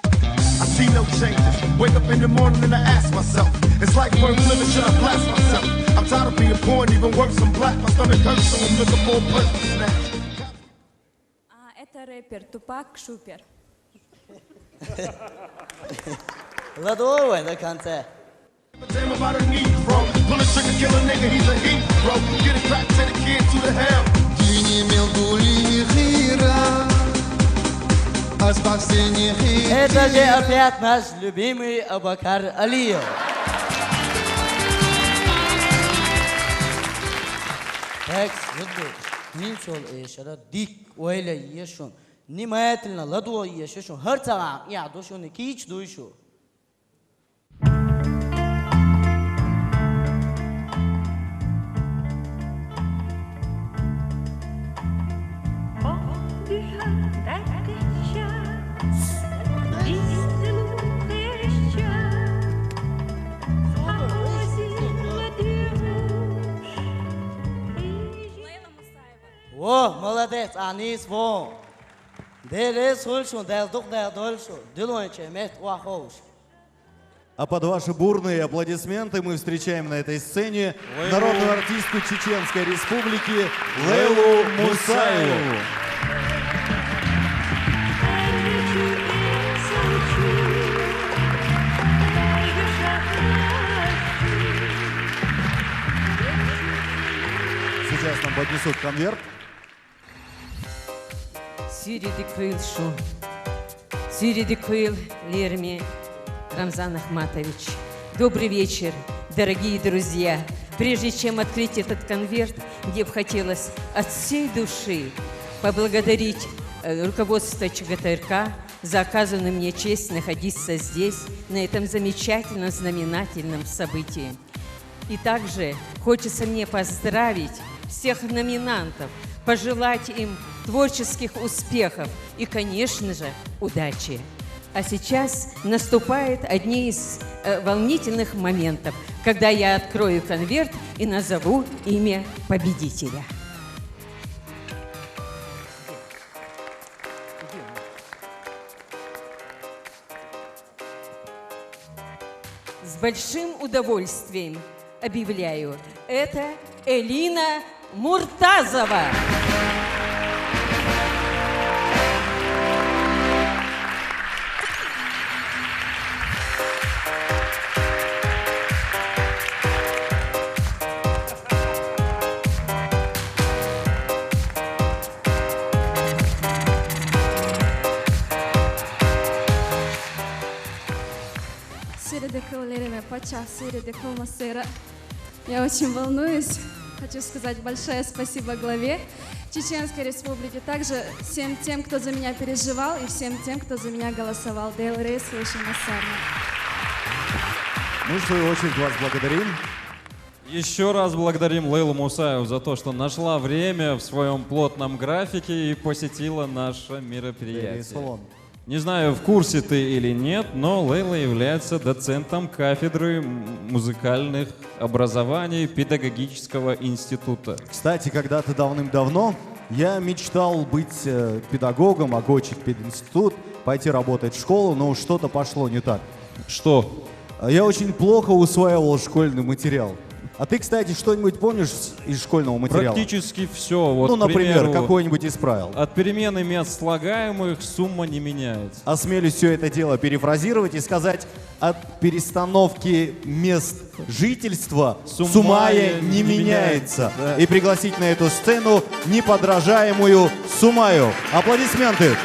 I see no changes. Wake up in the morning and I ask myself, it's like worth living, should I blast myself? I'm tired of being poor and even worse, I'm black. My stomach hurts, so I'm looking for a purpose now. Это рэпер Тупак Шупер. Ладовый до конца. Damn about a Negro. Pull a trigger, kill a nigga, he's a hero. Get it back, take the kid to the hell. Это же опять наш любимый Абакар Алиев. Так, ничего эшера дик ойля ешун. Внимательно ладуа ешун. Харцага я душун кич душу. О, молодец, Анис вон. Дерес хульшун, дел дух дел дольшу. Дилуэнче, мет уахоуш. А под ваши бурные аплодисменты мы встречаем на этой сцене народную артистку Чеченской Республики Лейлу Мусаеву. Сейчас нам поднесут конверт. Сириди Квилшу, Сириди Квил Лерми Рамзан Ахматович. Добрый вечер, дорогие друзья. Прежде чем открыть этот конверт, мне бы хотелось от всей души поблагодарить руководство ЧГТРК за оказанную мне честь находиться здесь, на этом замечательном, знаменательном событии. И также хочется мне поздравить всех номинантов, пожелать им творческих успехов и, конечно же, удачи. А сейчас наступает одни из волнительных моментов, когда я открою конверт и назову имя победителя. С большим удовольствием объявляю, это Элина Муртазова. Я очень волнуюсь. Хочу сказать большое спасибо главе Чеченской Республики, также всем тем, кто за меня переживал, и всем тем, кто за меня голосовал. Дейл Рейс, Вышин Масарна. Мы, в свою очередь, вас благодарим. Еще раз благодарим Лейлу Мусаеву за то, что нашла время в своем плотном графике и посетила наше мероприятие. Не знаю, в курсе ты или нет, но Лейла является доцентом кафедры музыкальных образований педагогического института. Кстати, когда-то давным-давно я мечтал быть педагогом, окончить пединститут, пойти работать в школу, но что-то пошло не так. Что? Я очень плохо усваивал школьный материал. А ты, кстати, что-нибудь помнишь из школьного материала? Практически все. Вот, ну, например, примеру, какой-нибудь исправил. От перемены мест слагаемых сумма не меняется. Осмелюсь все это дело перефразировать и сказать: от перестановки мест жительства Сумая не меняется. Да. И пригласить на эту сцену неподражаемую Сумаю. Аплодисменты.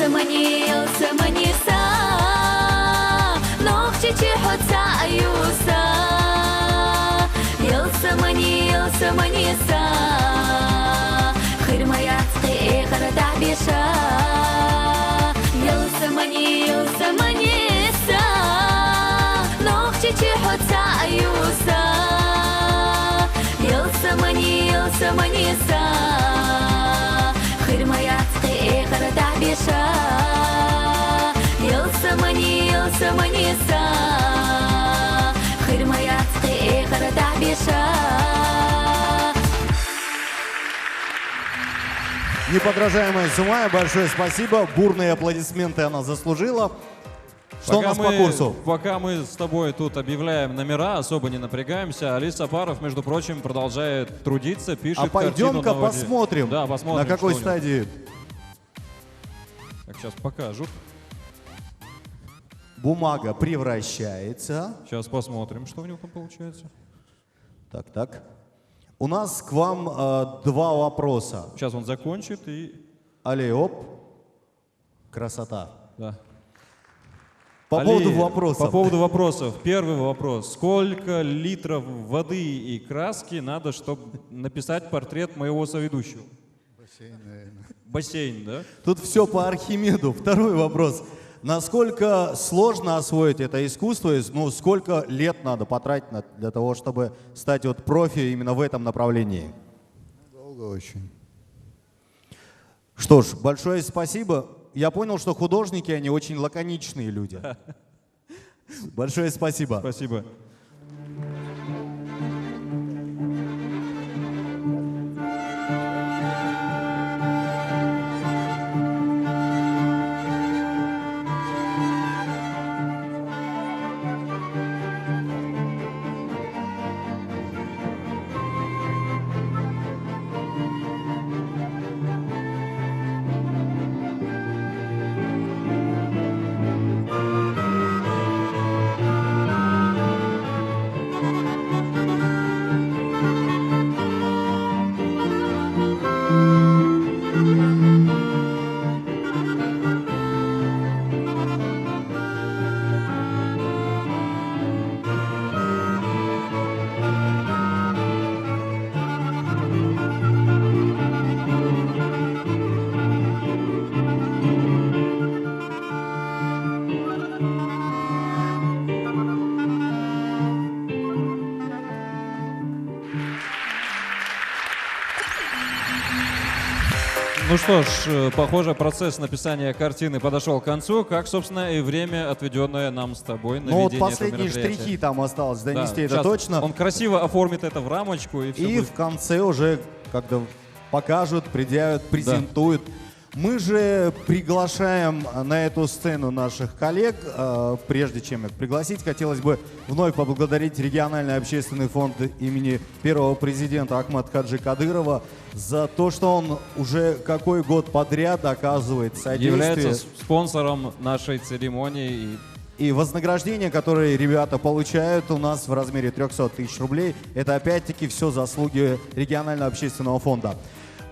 يلسمني يلسمني سا نوختي حتى أيوسا يلسمني يلسمني سا خير ما يعتقي غير تعبيشا يلسمني يلسمني سا نوختي حتى أيوسا يلسمني يلسمني سا خير ما يعتقي غير تعبيشا يلسمني يلسمني سا خير ما يعتقي غير تعبيشا. Неподражаемая Сумая, большое спасибо. Бурные аплодисменты она заслужила. Что у нас по курсу? Пока мы с тобой тут объявляем номера, особо не напрягаемся, Али Сапаров, между прочим, продолжает трудиться, пишет картину. А пойдем-ка посмотрим, да, посмотрим, на какой стадии. Так, сейчас покажут. Бумага превращается. Сейчас посмотрим, что у него там получается. Так. У нас к вам два вопроса. Сейчас он закончит и... Али, оп. Красота. Да. По поводу вопросов. По поводу вопросов. Первый вопрос. Сколько литров воды и краски надо, чтобы написать портрет моего соведущего? Бассейн, наверное. Бассейн, да? Тут все по Архимеду. Второй вопрос. Насколько сложно освоить это искусство? Ну, сколько лет надо потратить для того, чтобы стать вот профи именно в этом направлении? Долго очень. Что ж, большое спасибо. Я понял, что художники, они очень лаконичные люди. Большое спасибо. Спасибо. Ну что ж, похоже, процесс написания картины подошел к концу, как, собственно, и время, отведенное нам с тобой на ведение этого мероприятия. Ну вот последние штрихи там осталось донести, это сейчас точно. Он красиво оформит это в рамочку, и все И будет. в конце уже, когда покажут, предъявят, презентуют. Мы же приглашаем на эту сцену наших коллег. Прежде чем их пригласить, хотелось бы вновь поблагодарить региональный общественный фонд имени первого президента Ахмата Хаджи Кадырова за то, что он уже какой год подряд оказывает содействие. Является спонсором нашей церемонии. И вознаграждение, которое ребята получают у нас в размере 300 тысяч рублей, это опять-таки все заслуги регионального общественного фонда.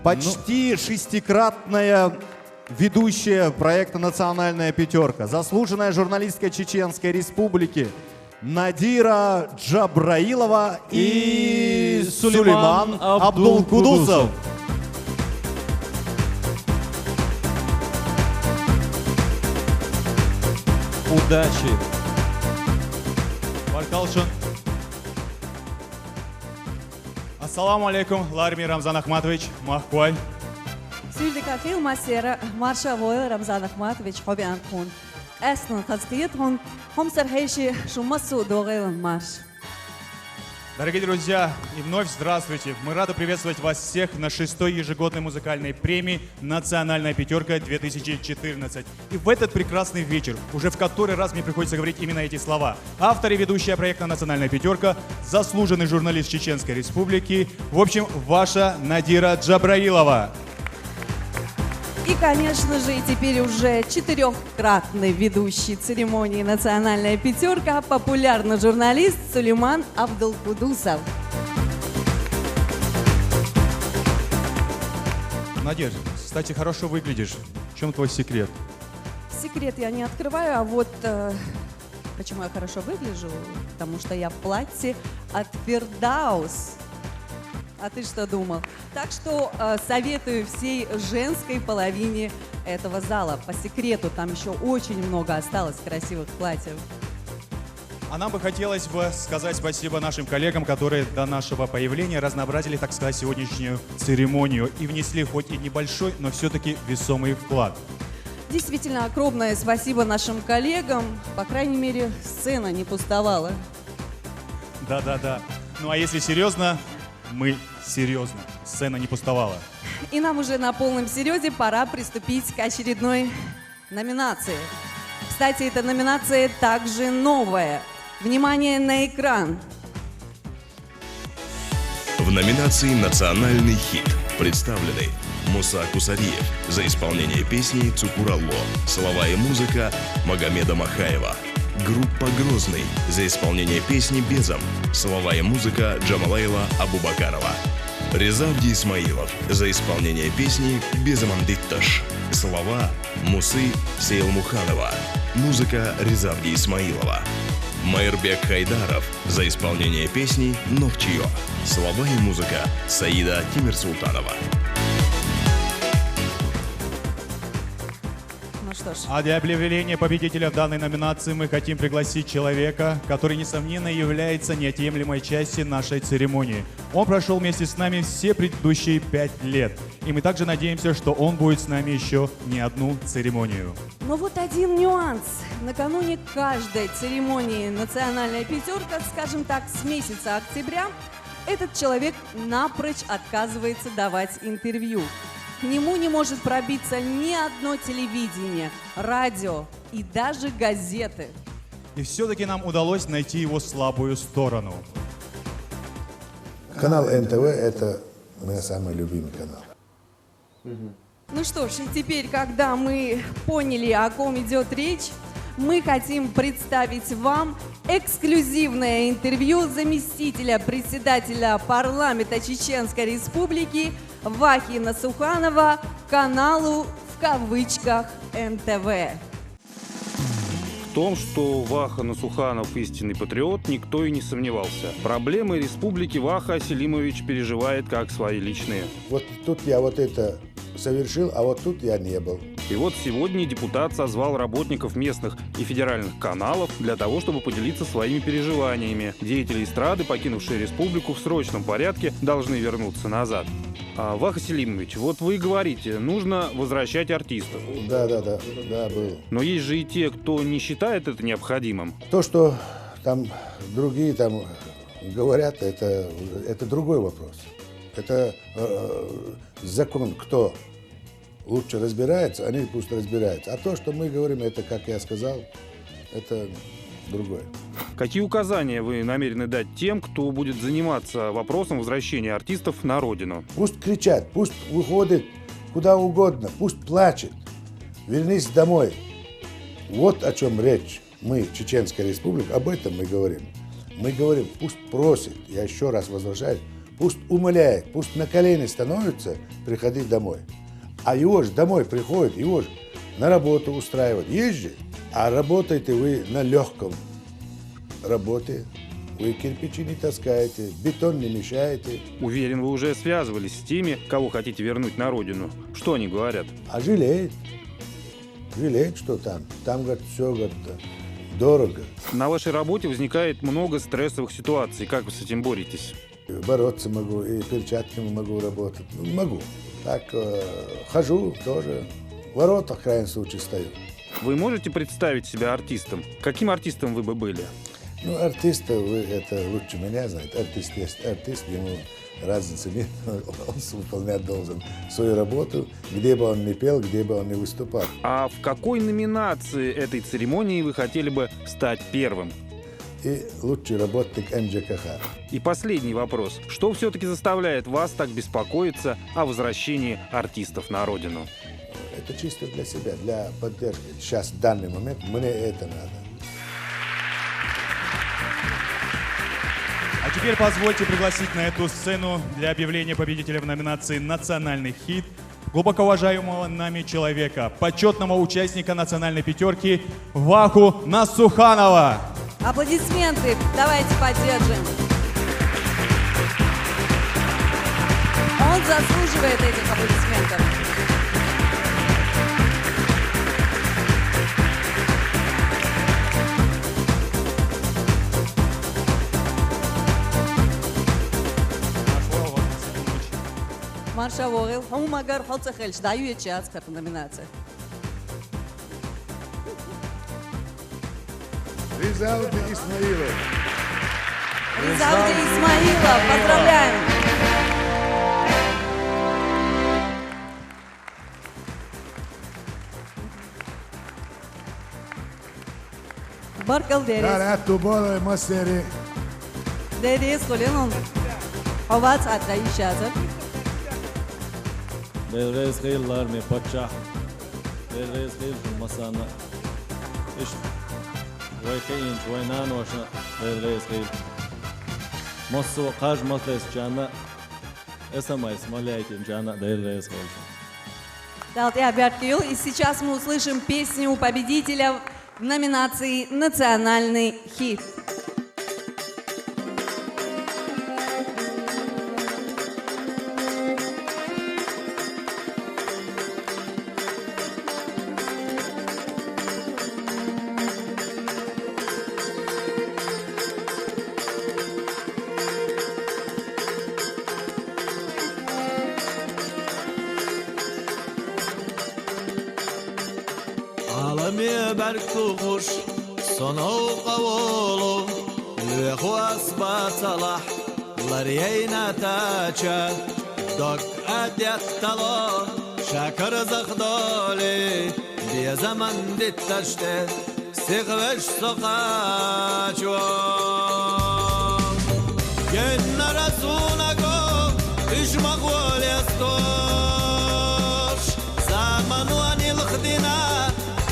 Почти шестикратная ведущая проекта «Национальная пятерка», заслуженная журналистка Чеченской Республики Надира Джабраилова и Сулейман Абдулкудусов. Удачи! Баркалшин. Ассаламу алейкум, Ларми Рамзан Ахматович, Махкуай. Sürdikafil masera Marsha Voil Рамзан Ахматович Хобиан Хун. Эстон Хацкиет Хун, Хомсер Хейши Шумасу Догейл Марш. Дорогие друзья, и вновь здравствуйте. Мы рады приветствовать вас всех на 6-й ежегодной музыкальной премии «Национальная пятерка-2014». И в этот прекрасный вечер, уже в который раз мне приходится говорить именно эти слова, автор и ведущая проекта «Национальная пятерка», заслуженный журналист Чеченской Республики, в общем, ваша Надира Джабраилова. И, конечно же, и теперь уже четырехкратный ведущий церемонии «Национальная пятерка», популярный журналист Сулейман Абдулкудусов. Надир, кстати, хорошо выглядишь. В чем твой секрет? секрет я не открываю, а вот почему я хорошо выгляжу, потому что я в платье от Фирдаус. А ты что думал? Так что советую всей женской половине этого зала. По секрету, там еще очень много осталось красивых платьев. А нам бы хотелось бы сказать спасибо нашим коллегам, которые до нашего появления разнообразили, так сказать, сегодняшнюю церемонию и внесли хоть и небольшой, но все-таки весомый вклад. Действительно, огромное спасибо нашим коллегам. По крайней мере, сцена не пустовала. Да-да-да. Ну а если серьезно, мы серьезно. Сцена не пустовала. И нам уже на полном серьезе пора приступить к очередной номинации. Кстати, эта номинация также новая. Внимание на экран. В номинации «Национальный хит» представлены Муса Кусариев за исполнение песни «Цукуралло», слова и музыка Магомеда Махаева. Группа «Грозный» за исполнение песни «Безам», слова и музыка Джамалейла Абубакарова. Резавди Исмаилов за исполнение песни «Безамандитташ», слова Мусы Сейлмуханова, музыка Резавди Исмаилова. Майрбек Хайдаров за исполнение песни «Новчиё», слова и музыка Саида Тимирсултанова. Ну что ж. А для объявления победителя в данной номинации мы хотим пригласить человека, который, несомненно, является неотъемлемой частью нашей церемонии. Он прошел вместе с нами все предыдущие 5 лет. И мы также надеемся, что он будет с нами еще не одну церемонию. Но вот один нюанс. Накануне каждой церемонии «Национальная пятерка», скажем так, с месяца октября, этот человек напрочь отказывается давать интервью. К нему не может пробиться ни одно телевидение, радио и даже газеты. И все-таки нам удалось найти его слабую сторону. Канал НТВ – это мой самый любимый канал. Ну что ж, и теперь, когда мы поняли, о ком идет речь, мы хотим представить вам эксклюзивное интервью заместителя председателя парламента Чеченской Республики Вахи Насуханова каналу в кавычках НТВ. В том, что Ваха Насуханов истинный патриот, никто и не сомневался. Проблемы республики Ваха Селимович переживает как свои личные. Вот тут я вот это совершил, а вот тут я не был. И вот сегодня депутат созвал работников местных и федеральных каналов для того, чтобы поделиться своими переживаниями. Деятели эстрады, покинувшие республику в срочном порядке, должны вернуться назад. Ваха Селимович, вот вы говорите, нужно возвращать артистов. Да, был. Но есть же и те, кто не считает это необходимым. То, что там другие там говорят, это другой вопрос. Это закон, кто лучше разбирается, они пусть разбираются. А то, что мы говорим, это, как я сказал, это другое. Какие указания вы намерены дать тем, кто будет заниматься вопросом возвращения артистов на родину? Пусть кричат, пусть выходит куда угодно, пусть плачет. Вернись домой. Вот о чем речь. Мы, Чеченская Республика, об этом мы говорим. Мы говорим, пусть просит, я еще раз возвращаюсь, пусть умоляет, пусть на колени становится, приходи домой. А его же домой приходит, его же на работу устраивают. Есть же, а работаете вы на легком работе. Вы кирпичи не таскаете, бетон не мешаете. Уверен, вы уже связывались с теми, кого хотите вернуть на родину. Что они говорят? А жалеет. Жалеет, что там. Там, говорит, все, говорит, дорого. На вашей работе возникает много стрессовых ситуаций. Как вы с этим боретесь? Бороться могу, и перчатками могу работать. Ну, могу. Так, хожу тоже. В воротах, в крайнем случае, стою. Вы можете представить себя артистом? Каким артистом вы бы были? Ну, артиста, вы это лучше меня знаете. Артист есть артист, ему разницы нет. Он выполнять должен свою работу, где бы он ни пел, где бы он ни выступал. А в какой номинации этой церемонии вы хотели бы стать первым? И лучший работник МЖКХ. И последний вопрос. Что все-таки заставляет вас так беспокоиться о возвращении артистов на родину? Это чисто для себя, для поддержки. Сейчас, в данный момент, мне это надо. А теперь позвольте пригласить на эту сцену для объявления победителя в номинации «Национальный хит» глубоко уважаемого нами человека, почетного участника национальной пятерки Ваху Насуханова. Аплодисменты, давайте поддержим. Он заслуживает этих аплодисментов. Маршавогил, Умагар Хоцехельч, даю я час в номинации. Ризауди Исмаилов. Ризауди Исмаилов, поздравляем! Баркал Дерес. Карату Бола Масери. Дерес, Холинон. Овац Атраи Шазар. Дерес Хиллар ми Пача. Дерес Хилл Масана. Иш. Вайкин Чуайнан Вашна. Дерес Хилл. Массу Каж Маслес Джана. СМС Маляйкин Джана. Дерес Хилл. Далтия Бяркил. И сейчас мы услышим песню победителя в номинации «Национальный хит». عالمي بركوش صنعوا قولوا الإخوة أصبات صلاح لرينا تاچا دوك أديت تلا شاكر زخدالي بيا زمن دي تشته سيغوش سقاچوا جن رسونكو إش مغول يستوش زمن واني الخدينا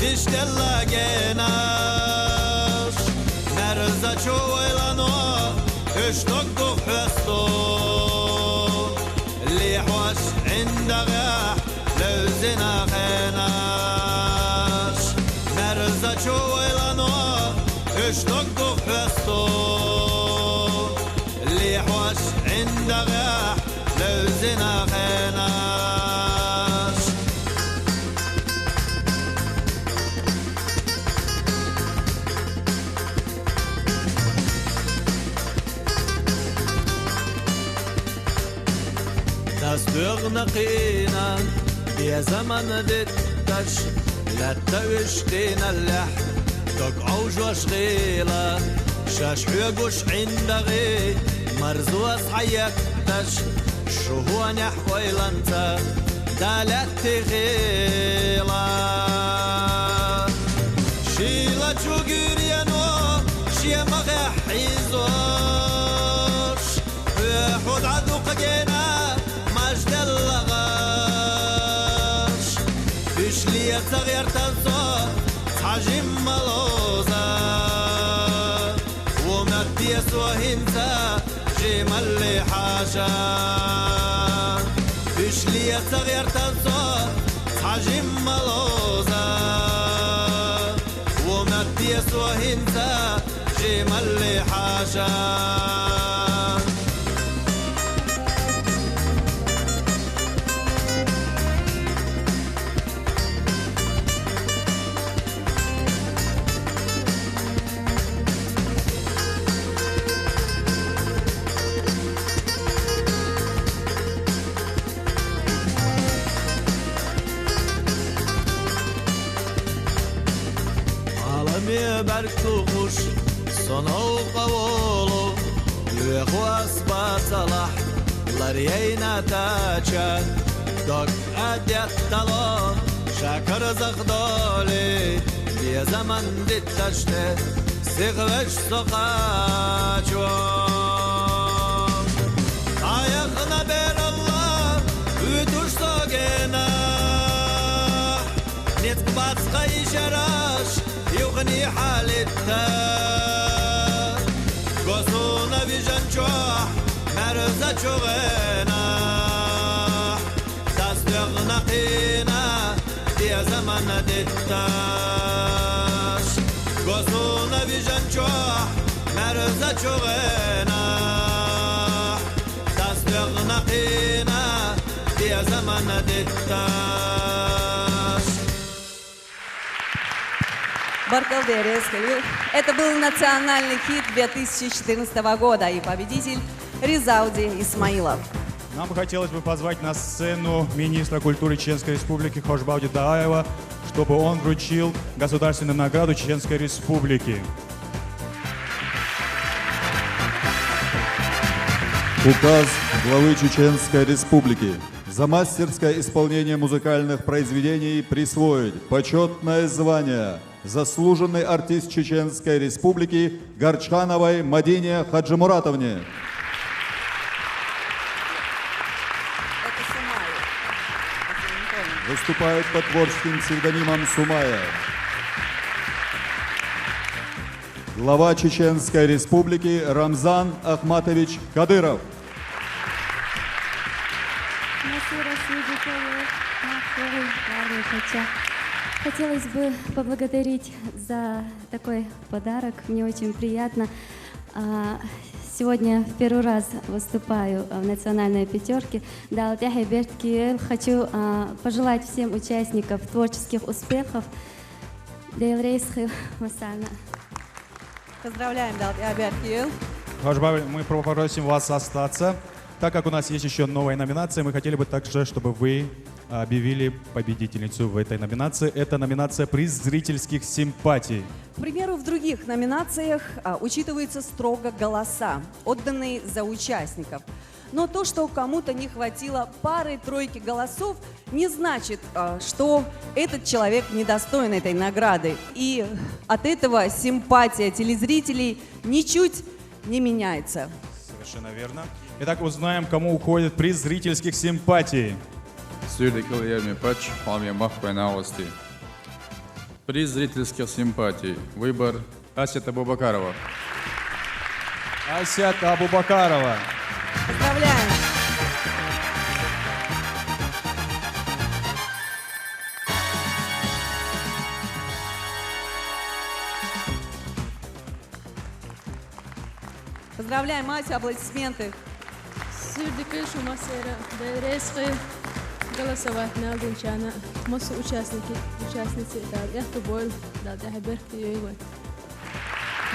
Vistella genash Merza choylano اشتق دخستو اللي حوش عندها لو زنا غناش مرزا choylano اشتق دخستو اللي حوش عندها لو زنا غناش استغنقينا يا زمن دتش لا توشتينا اللح دق عوج وشغيلة شاش حيقوش عندغي مرزوس حياتش شو هو نحويل انت دالت غيلة شيلة شوغيريانو شي مغي حيزوش حود عدو قجينا اللغاش فيش لي تغير تنصر حجم ملوزة ومديس وهمزة جيم اللي حاجة فيش لي تغير تنصر حجم ملوزة ومديس وهمزة جيم اللي حاجة بركوش صنعوا قولوا الإخوة أصبات صلاح لرينا تاچا دوك أديت تلا شاكر زخدالي بيا زمن دي تشته سيغوش سقاچوام آيخنا بير الله ويدوش ساقنا نتك باتسقا يشراش يغني حالتها قصونا بجنجوح مرزة شغنا دست يغنقي يا زمن دتاش قصونا بيجن جوح مرزا جوغنا تصدقنا قينا يا زمن دتاش. Бартолдерес Халил. Это был национальный хит 2014 года и победитель Ризауди Исмаилов. Нам бы хотелось позвать на сцену министра культуры Чеченской Республики Хошбауди Дааева, чтобы он вручил государственную награду Чеченской Республики. Указ главы Чеченской Республики. За мастерское исполнение музыкальных произведений присвоить почетное звание заслуженный артист Чеченской Республики Горчхановой Мадине Хаджимуратовне. Выступает под творческим псевдонимом Сумая. Глава Чеченской Республики Рамзан Ахматович Кадыров. Хотелось бы поблагодарить за такой подарок. Мне очень приятно. Сегодня в первый раз выступаю в национальной пятерке. Хочу пожелать всем участникам творческих успехов. Поздравляем, Далт-Яберкиел. Хошбауди, мы попросим вас остаться. Так как у нас есть еще новая номинация, мы хотели бы также, чтобы вы объявили победительницу в этой номинации. Это номинация «Приз зрительских симпатий». К примеру, в других номинациях учитываются строго голоса, отданные за участников. Но то, что кому-то не хватило пары-тройки голосов, не значит, что этот человек недостоин этой награды. И от этого симпатия телезрителей ничуть не меняется. Совершенно верно. Итак, узнаем, кому уходит приз зрительских симпатий. Приз зрительских симпатий. Выбор Асята Абубакарова. Асята Абубакарова. Поздравляем! Поздравляем, Ася, аплодисменты. Голосовать на Алгинчана. Массу участники, участницы, да, я футбол, да, я Беркиева.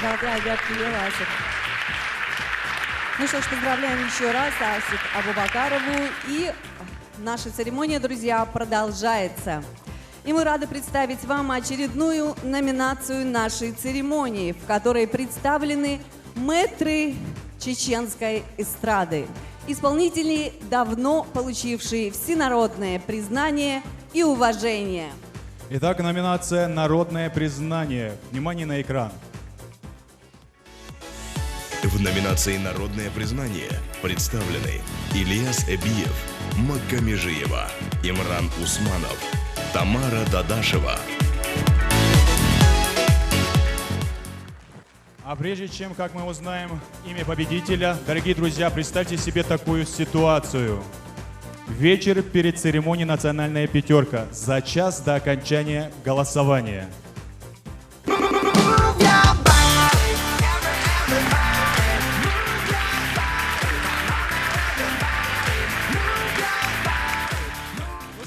Да, я Беркиева, Асик. Ну что ж, поздравляем еще раз Асик Абубакарову. И наша церемония, друзья, продолжается. И мы рады представить вам очередную номинацию нашей церемонии, в которой представлены мэтры чеченской эстрады. Исполнители, давно получившие всенародное признание и уважение. Итак, номинация «Народное признание». Внимание на экран. В номинации «Народное признание» представлены Ильяс Эбиев, Макка Межиева, Имран Усманов, Тамара Дадашева. А прежде чем, как мы узнаем имя победителя, дорогие друзья, представьте себе такую ситуацию. Вечер перед церемонией «Национальная пятерка» за час до окончания голосования. Ну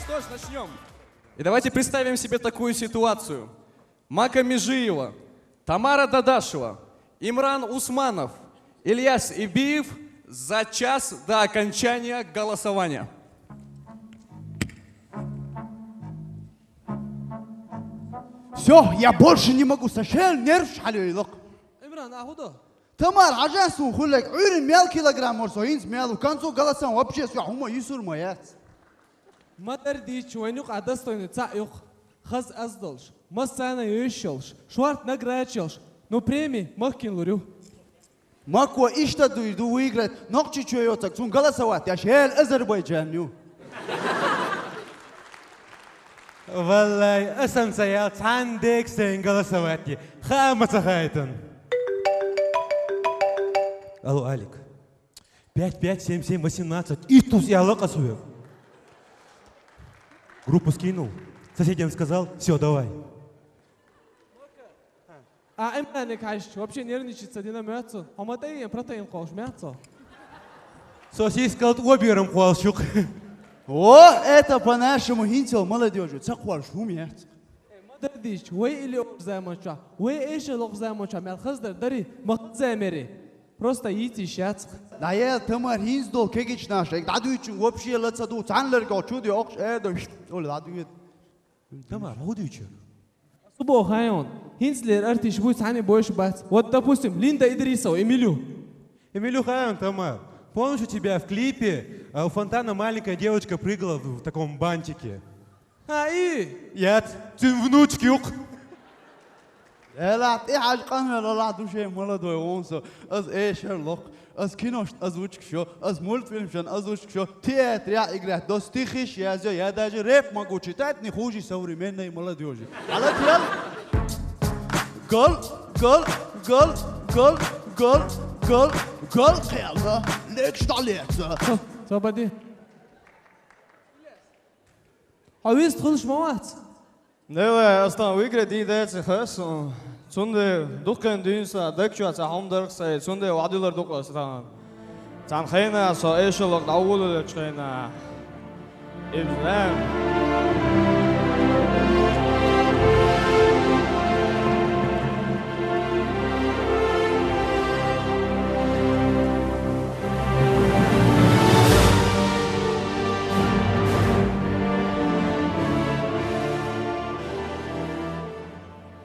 что ж, начнем. И давайте представим себе такую ситуацию. Макка Межиева, Тамара Дадашева, Имран Усманов, Ильяс Эбиев за час до окончания голосования. Все, я больше не могу, совсем нерв шалюйлок. Имран, а куда? Тамар, ажасу хулек, урин мел килограмм орсоинс мел, концу голосом вообще все, хума юсур моят. Матер дич, войнук адастойны цаюк, хаз аздолш, масана юшелш, шварт награчелш. Но премии махкин лурю. Маква ишта дуйду выиграть, ногчи чуется, цун голосовать, я шел Азербайджаню. Валай, асан саял, цандек сен голосовать, хамаса хайтан. Алло, Алик. 557718. И тут я лока свою. Группу скинул. Соседям сказал, все, давай. А именно вообще нервничаться, динамиация. А мы даем протеин кош, мясо. Сосиска от обером квалщук. О, это по-нашему хинтел молодежи. Цаквар шумят. Дадич, вы или замоча, вы еще лох замоча, мелхаздер, дари, махзамери. Просто идти сейчас. Да я тамар хинздол кегич нашек. Даду için вообще лацаду цанлер гачуди окш эдо. Ол даду. Тамар, ходючи. Субо хайон. Хинслер артиш будет сами больше бац. Вот допустим, Линда Идрисова, Эмилю. Эмилю Хайон, Тамар. Помнишь, у тебя в клипе у фонтана маленькая девочка прыгала в таком бантике? А и? Я внучки ук. لا ايه حاجه قناه لا دو شيء молодой онсо аз эшерлок аз кинош озвучка шо аз мультфильм шон озвучка шо театр я играть до стихи я даже рэп могу читать не хуже современной молодежи алла тел гол гол гол гол гол гол гол خيالنا ليك شطاليت صبدي عاوز تخلص موات Nee, als dan weer die deze huis, zonder dokken diensten, dat je het handig zei, zonder waardelijk dokken staan. Dan geen zo eerlijk oude geen Islam.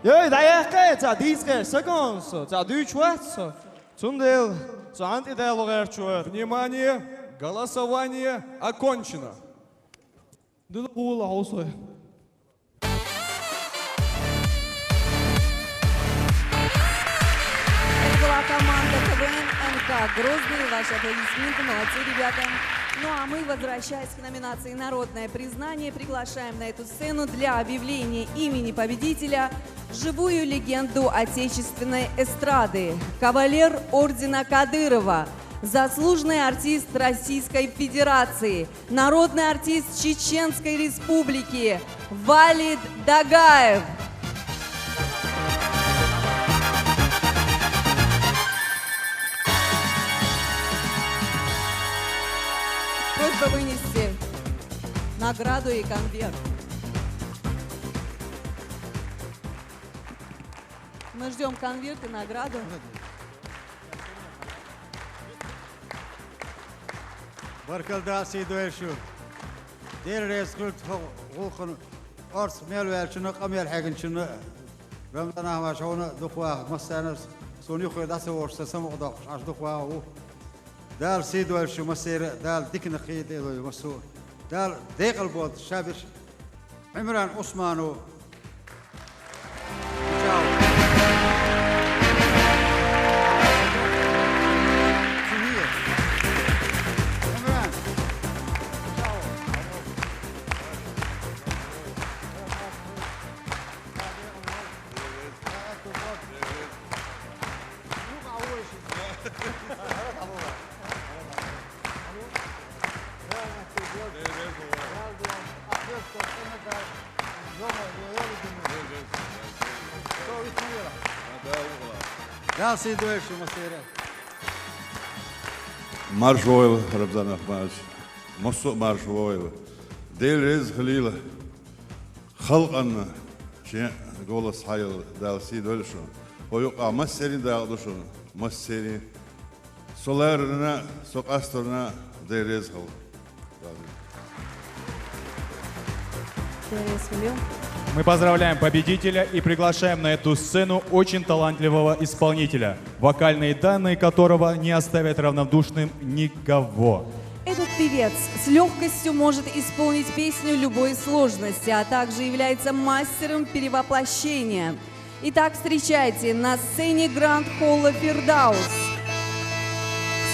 Ja, da ja geht, da diese seconds, da du чувствуешь, цундел, цанти делогер чует. Внимание, голосование окончено. Дулула голосує. Это была команда КВН МК Грозный. Ваши аплодисменты, молодцы, ребята. Ну а мы, возвращаясь к номинации «Народное признание», приглашаем на эту сцену для объявления имени победителя живую легенду отечественной эстрады, кавалер ордена Кадырова, заслуженный артист Российской Федерации, народный артист Чеченской Республики Валид Дагаев. Просьба вынести награду и конверт. Мы ждем конверт и награду. Barkalda Sidoeshu. Deres kult hulkun ars mel welchuna qamel hagen chuna. Ramdana ma shona duqwa masana soni khu dasa worsa samuqda ash duqwa u. Dal Sidoeshu masir dal dikna qid ilo masu. Dal deqal bod shabir Imran Osmanu. Dal Sidoeshu masira. Marjoil Ramzan Ahmad, Mosso Marjoil, Del Rez Khalila, Khalqan, Golas Hayal, Dal Sidoeshu, Oyuqa Masserin Daldushu, Masseri, Solarna, Sokastorna, Del Rez Khal. Мы поздравляем победителя и приглашаем на эту сцену очень талантливого исполнителя, вокальные данные которого не оставят равнодушным никого. Этот певец с легкостью может исполнить песню любой сложности, а также является мастером перевоплощения. Итак, встречайте на сцене Гранд-холла «Фирдаус»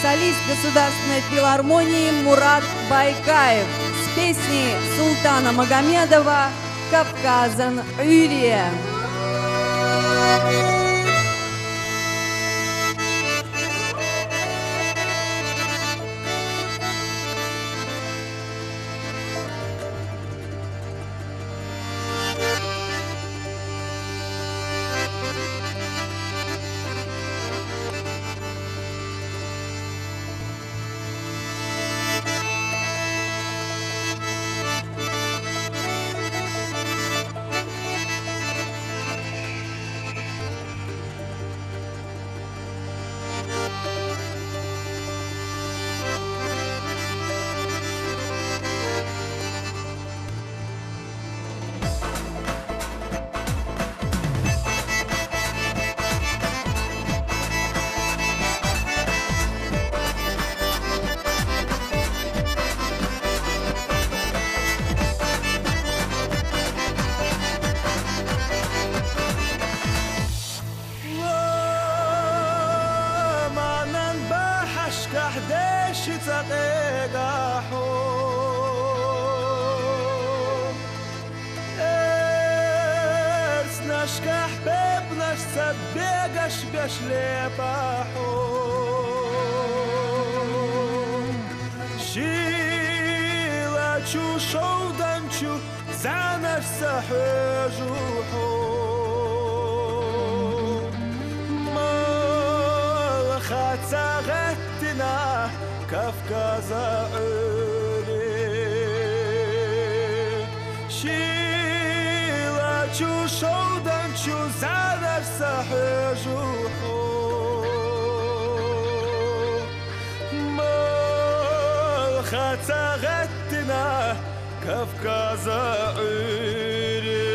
солист Государственной филармонии Мурат Байкаев с песней Султана Магомедова «Кавказан Юрия». أحبابنا سبيقش بشليبحو شيلا چو شودن چو زنش سحجوحو مال خاتغتنا كفكاز عري شيلا چو شودن چو زنش سحجوحو خاتغتنا كفكاز عيري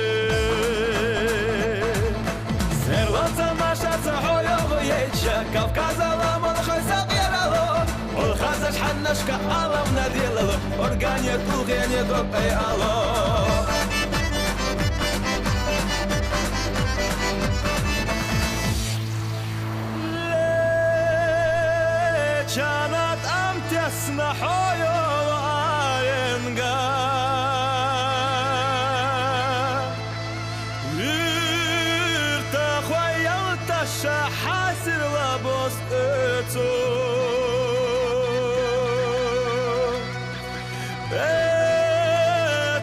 سيرلوتا ماشا تحويا ويتشا كفكاز لامن خيسا غيرالو والخازش حنشكا ألم نديلو أرغانيا كوغينيا دوب أي ألو كانت أم تسمح وعينغا ارتاح ويلتش حاسر لبوس اتو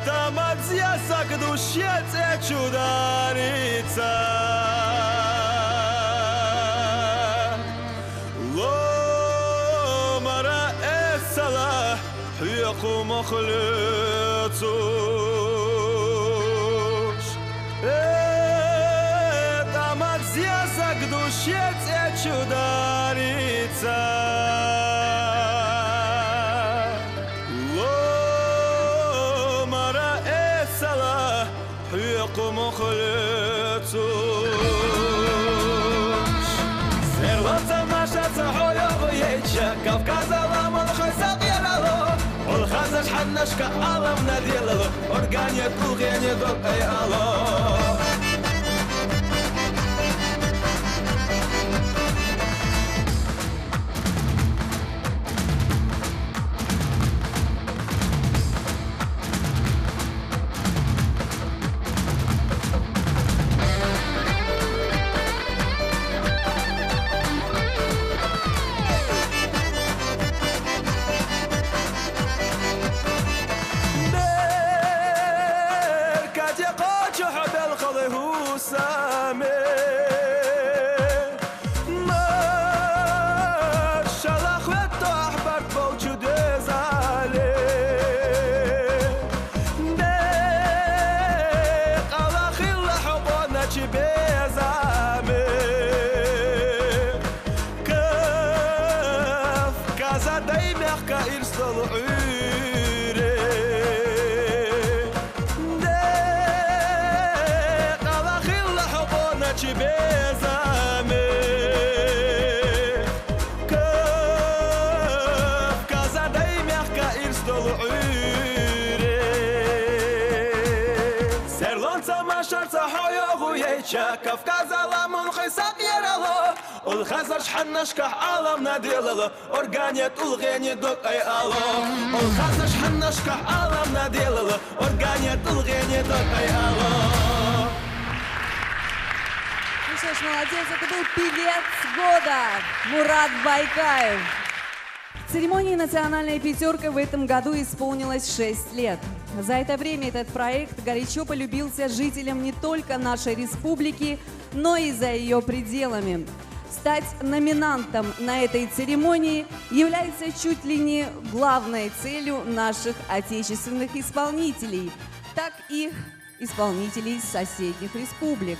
это мадзя сагдушец чударица يقوم خلصوش دامات زيازك دوشيت чудariца لومارا اسلا يقوم خلصوش سيرلوتا ماشا تحويا ويتشا كفكازا لامن خيسا غيرالو والخازش حنشكا ألم نديلو أرغانيا كوغينيا دوب أي ألو كفكازا لامن خيسا غيرالو والخازش حنشكا ألم نديلو أرغانيا تلغيني دوب أي ألو والخازش حنشكا ألم نديلو أرغانيا تلغيني دوب أي ألو Ну что ж, молодец, это был певец года Мурат Байкаев. Церемонии «Национальная пятерка» в этом году исполнилось 6 лет. За это время этот проект горячо полюбился жителям не только нашей республики, но и за ее пределами. Стать номинантом на этой церемонии является чуть ли не главной целью наших отечественных исполнителей, так и исполнителей соседних республик.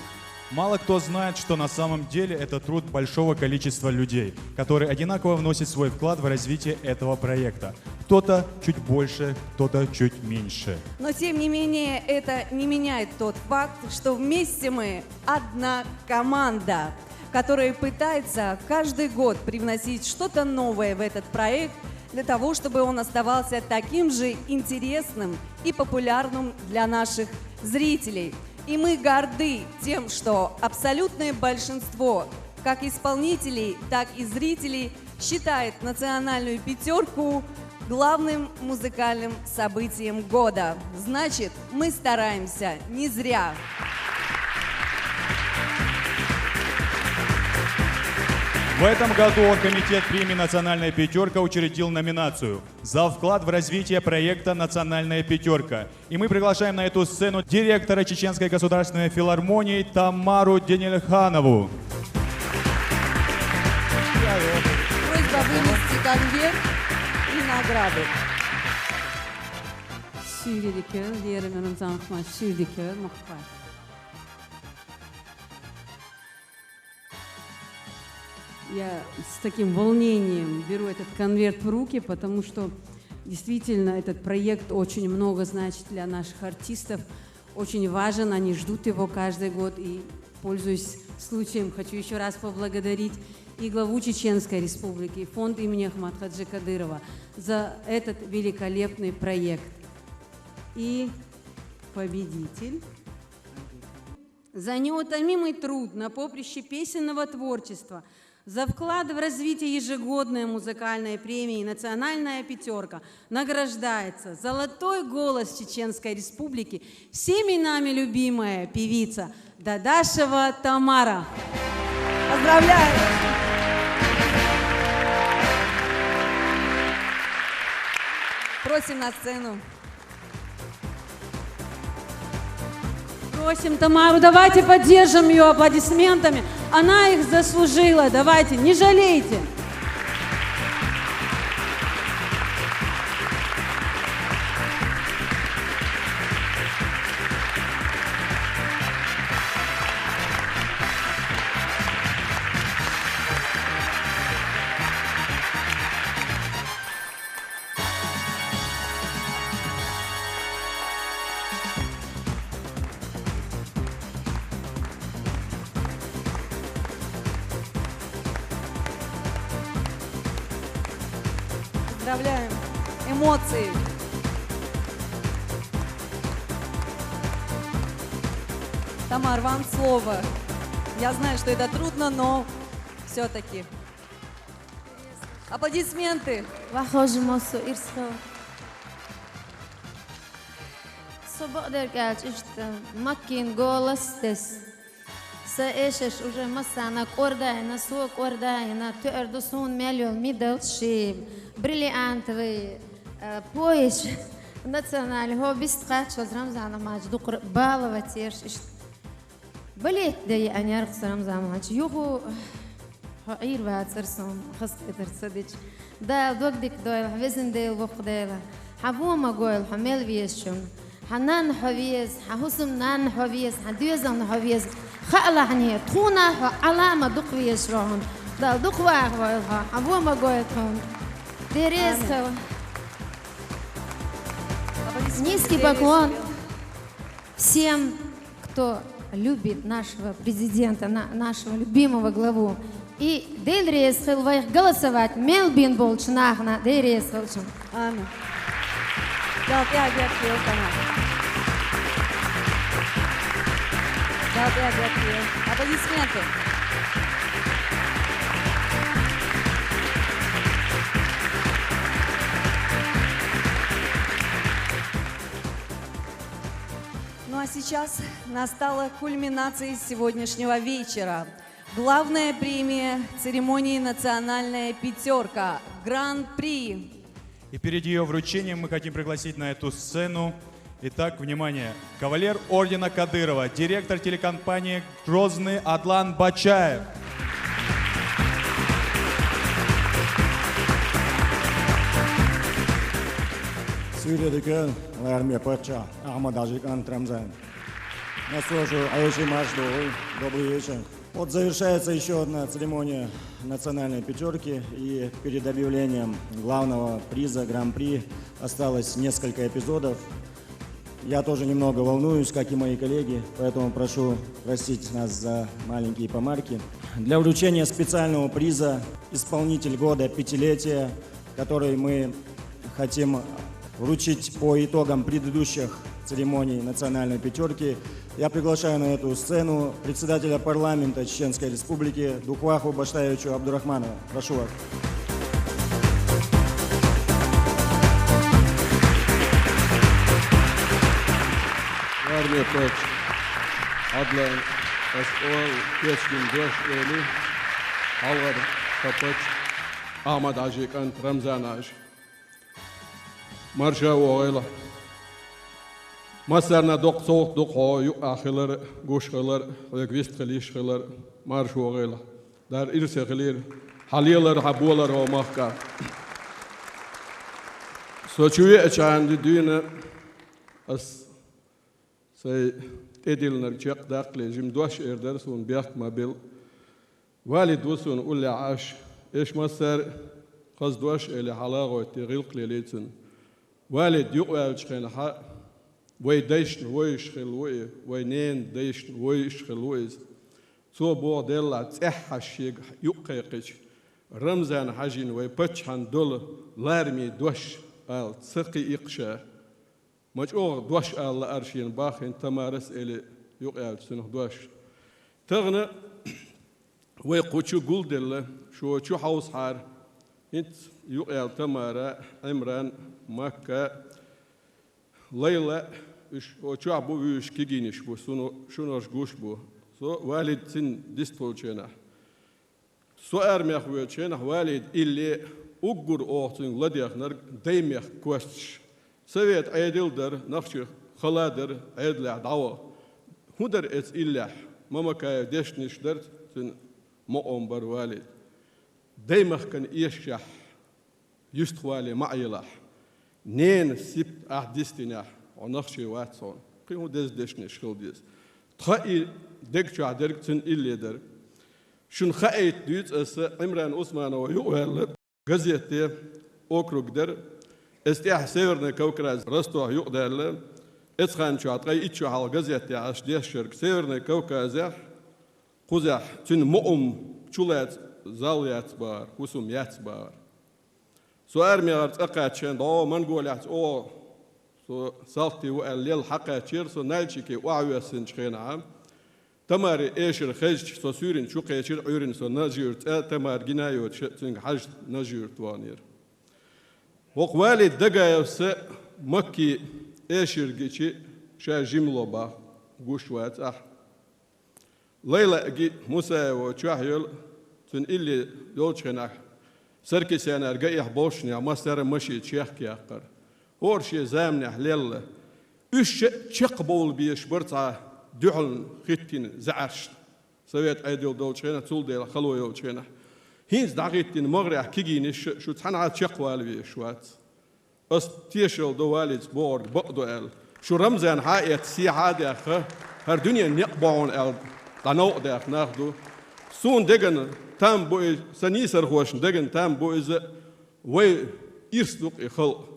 Мало кто знает, что на самом деле это труд большого количества людей, которые одинаково вносят свой вклад в развитие этого проекта. Кто-то чуть больше, кто-то чуть меньше. Но тем не менее это не меняет тот факт, что вместе мы одна команда, которая пытается каждый год привносить что-то новое в этот проект для того, чтобы он оставался таким же интересным и популярным для наших зрителей. И мы горды тем, что абсолютное большинство как исполнителей, так и зрителей считает национальную пятерку главным музыкальным событием года. Значит, мы стараемся не зря. В этом году Оргкомитет премии «Национальная пятерка» учредил номинацию «За вклад в развитие проекта «Национальная пятерка». И мы приглашаем на эту сцену директора Чеченской государственной филармонии Тамару Денельханову. Просьба вынести конверт и награды. Я с таким волнением беру этот конверт в руки, потому что действительно этот проект очень много значит для наших артистов, очень важен, они ждут его каждый год. И, пользуясь случаем, хочу еще раз поблагодарить и главу Чеченской Республики, и фонд имени Ахмад Хаджи Кадырова за этот великолепный проект. И победитель за неутомимый труд на поприще песенного творчества, за вклад в развитие ежегодной музыкальной премии «Национальная пятерка» награждается «Золотой голос Чеченской Республики», всеми нами любимая певица Дадашева Тамара. Поздравляю! Просим на сцену. Просим Тамару, давайте поддержим ее аплодисментами. Она их заслужила. Давайте, не жалейте. Поздравляем. Эмоции. Тамар, вам слово. Я знаю, что это трудно, но все-таки. Аплодисменты. سأشش وجه مسانا كورداينا سو كورداينا تأردسون مليون ميدل شيب بريليانتوي بويش национальный هو بيستقات شو رمزانا ماج دقر بالوا تيرش بليت دي أنا أرقص رمزانا ماج يوهو عير بعد سرسون خص ترصديش دا دوقدك دويل حفزن ديل وقديلا حبوا ما قول حمل فيشون حنان حويز ححسم نان حويز حديزن حويز خالعني تخونا علامة دقوي يشرون دا دقوا أخوالها حبوا ما قولتهم ديريس خو низкий поклон всем, кто любит нашего президента, нашего любимого главу. И Дейрес Хилвайх голосовать Мелбин Болчнахна Дейрес Хилчун. Аминь. Аплодисменты. Ну а сейчас настала кульминация сегодняшнего вечера. Главная премия церемонии «Национальная пятерка» Гран-при. И перед ее вручением мы хотим пригласить на эту сцену. Итак, внимание, кавалер ордена Кадырова, директор телекомпании «Грозный» Адлан Бачаев. Сюрьедекен, армия Пача, Ахмад Ажикан Трамзан. Наслужу Аиши Машдовой, добрый вечер. Вот завершается еще одна церемония национальной пятерки, и перед объявлением главного приза Гран-при осталось несколько эпизодов. Я тоже немного волнуюсь, как и мои коллеги, поэтому прошу простить нас за маленькие помарки. Для вручения специального приза «Исполнитель года пятилетия», который мы хотим вручить по итогам предыдущих церемоний национальной пятерки, я приглашаю на эту сцену председателя парламента Чеченской Республики Дукваху Баштаевичу Абдурахманова. Прошу вас. Армия Пач, Адлан, Асуал, Печкин, Гош, Эли, Алвар. خبط أحمد عجيك أنت رمزان عج مرشا وغيلا مسرنا دوق صوت دوق هو يقع خلر جوش خلر ويكويست خليش خلر مرش وغيلا دار إرسي خلير حليلر حبولر ومخكا سوچوي أشان دينا أس سي تدل نرجع داخل جم دوش إردرس ونبيخ مابل والد وسون أولي عاش إيش مسر قصد دوش إلى حلاغة تغلق ليلتن والد يقوى شخين حق وي ديشن ويش خلوي وي نين ديشن ويش خلويز سو بو ديلا تح الشيء يقيقش رمزان حجين وي بتش هندول لارمي دوش آل سقي إقشا مجوغ دوش آل لأرشين باخين تمارس إلي يقال سنه دوش تغنى وي قوشو قول دل شو حوص حار انت يقال تمارا عمران مكة ليلة شو عبو ويش كيجينش بو شنوش جوش بو سو والد سن ديستول شينا سو ارميخ ويتشينا والد اللي أقر أوتين لديخ نر ديميخ كوستش سويت عيدل در نفسي خلادر عيدل عدوى هدر إت إله ماما كاي ديشنش درت سن مؤم بر والد ديميخ كان إيشح يستخوالي معيلح نين سبت أحدثتنا ونخشي واتسون قيمو ديشنش خلديس تخاي دكتشو عدركتن إلي در شن خايت ديت أس عمران عثمان ويقول غزيتي أوكروك در استيح سيرنا كوكراز رستوح يقدر إتخان شو عطاي إتشو على غزيتي عش ديش شرك سيرنا كوكازح قزح تن مؤم شولات زاليات بار وسم يات بار سو أرمي غرت أقاتشين دو منقولات أو سو سالتي وقال حقا شير سو نالشيكي وعويا سنشخين عام تماري إيشر خيج سو سورين شو قيشر عيرين سو ناجيرت تمار جنايو تشتنج حج ناجيرت وانير وقوالي دقايا س مكي إيشر جيشي شا جملو با قوشوات ليلة جي موسى وشاهيل تن إلي دولشنا سركي سانا رجعي بوشني ما سر مشي تشيخ كياقر هورشي زامني حليل إيش تشقبول بيش برتا دعل ختين زعرش سويت أيديل دولشنا تول ديل خلوي دولشنا هينز دعيتين مغري كيجينش شو تحنا تشقوال بيشوات أستيشل دواليز بورد بقدو شو رمزان حائط سي عادي أخ هر دنيا نقبعون قناع داخ ناخدو سون دقن تام بوي سنيسر خوش دقن تام بوي ز وي يرسلق يخلق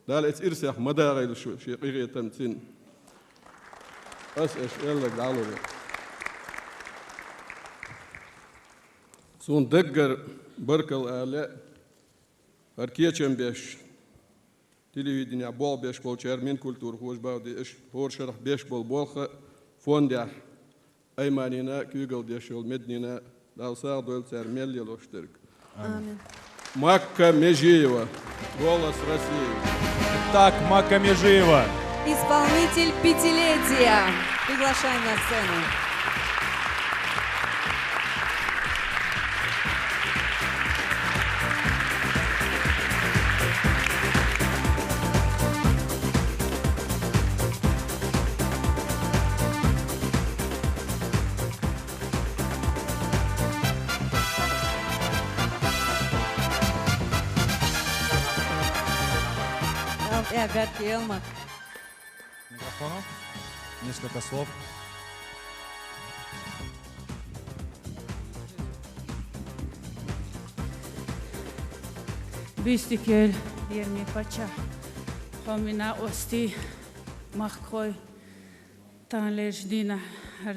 دالت إرسخ مداغي شو شيقي تمتين أس يلا دعالو سون دقر بركل آلاء هركيتشن بيش تلفزيون بول بيش بول شرمين كولتور خوش باودي إيش هور شرح بيش بول بولخ فونديا أيمانينا كيغل ديشول مدنينا دال سار دول سار ملي لوشترك آمين Макка Межиева, голос России. Так, Макка Межиева. Исполнитель пятилетия. Приглашаем на сцену. Опять Елма. Микрофону. Несколько слов. Бистикель, Ерми Пача, Хомина Ости, Махкой, Танлеж Дина,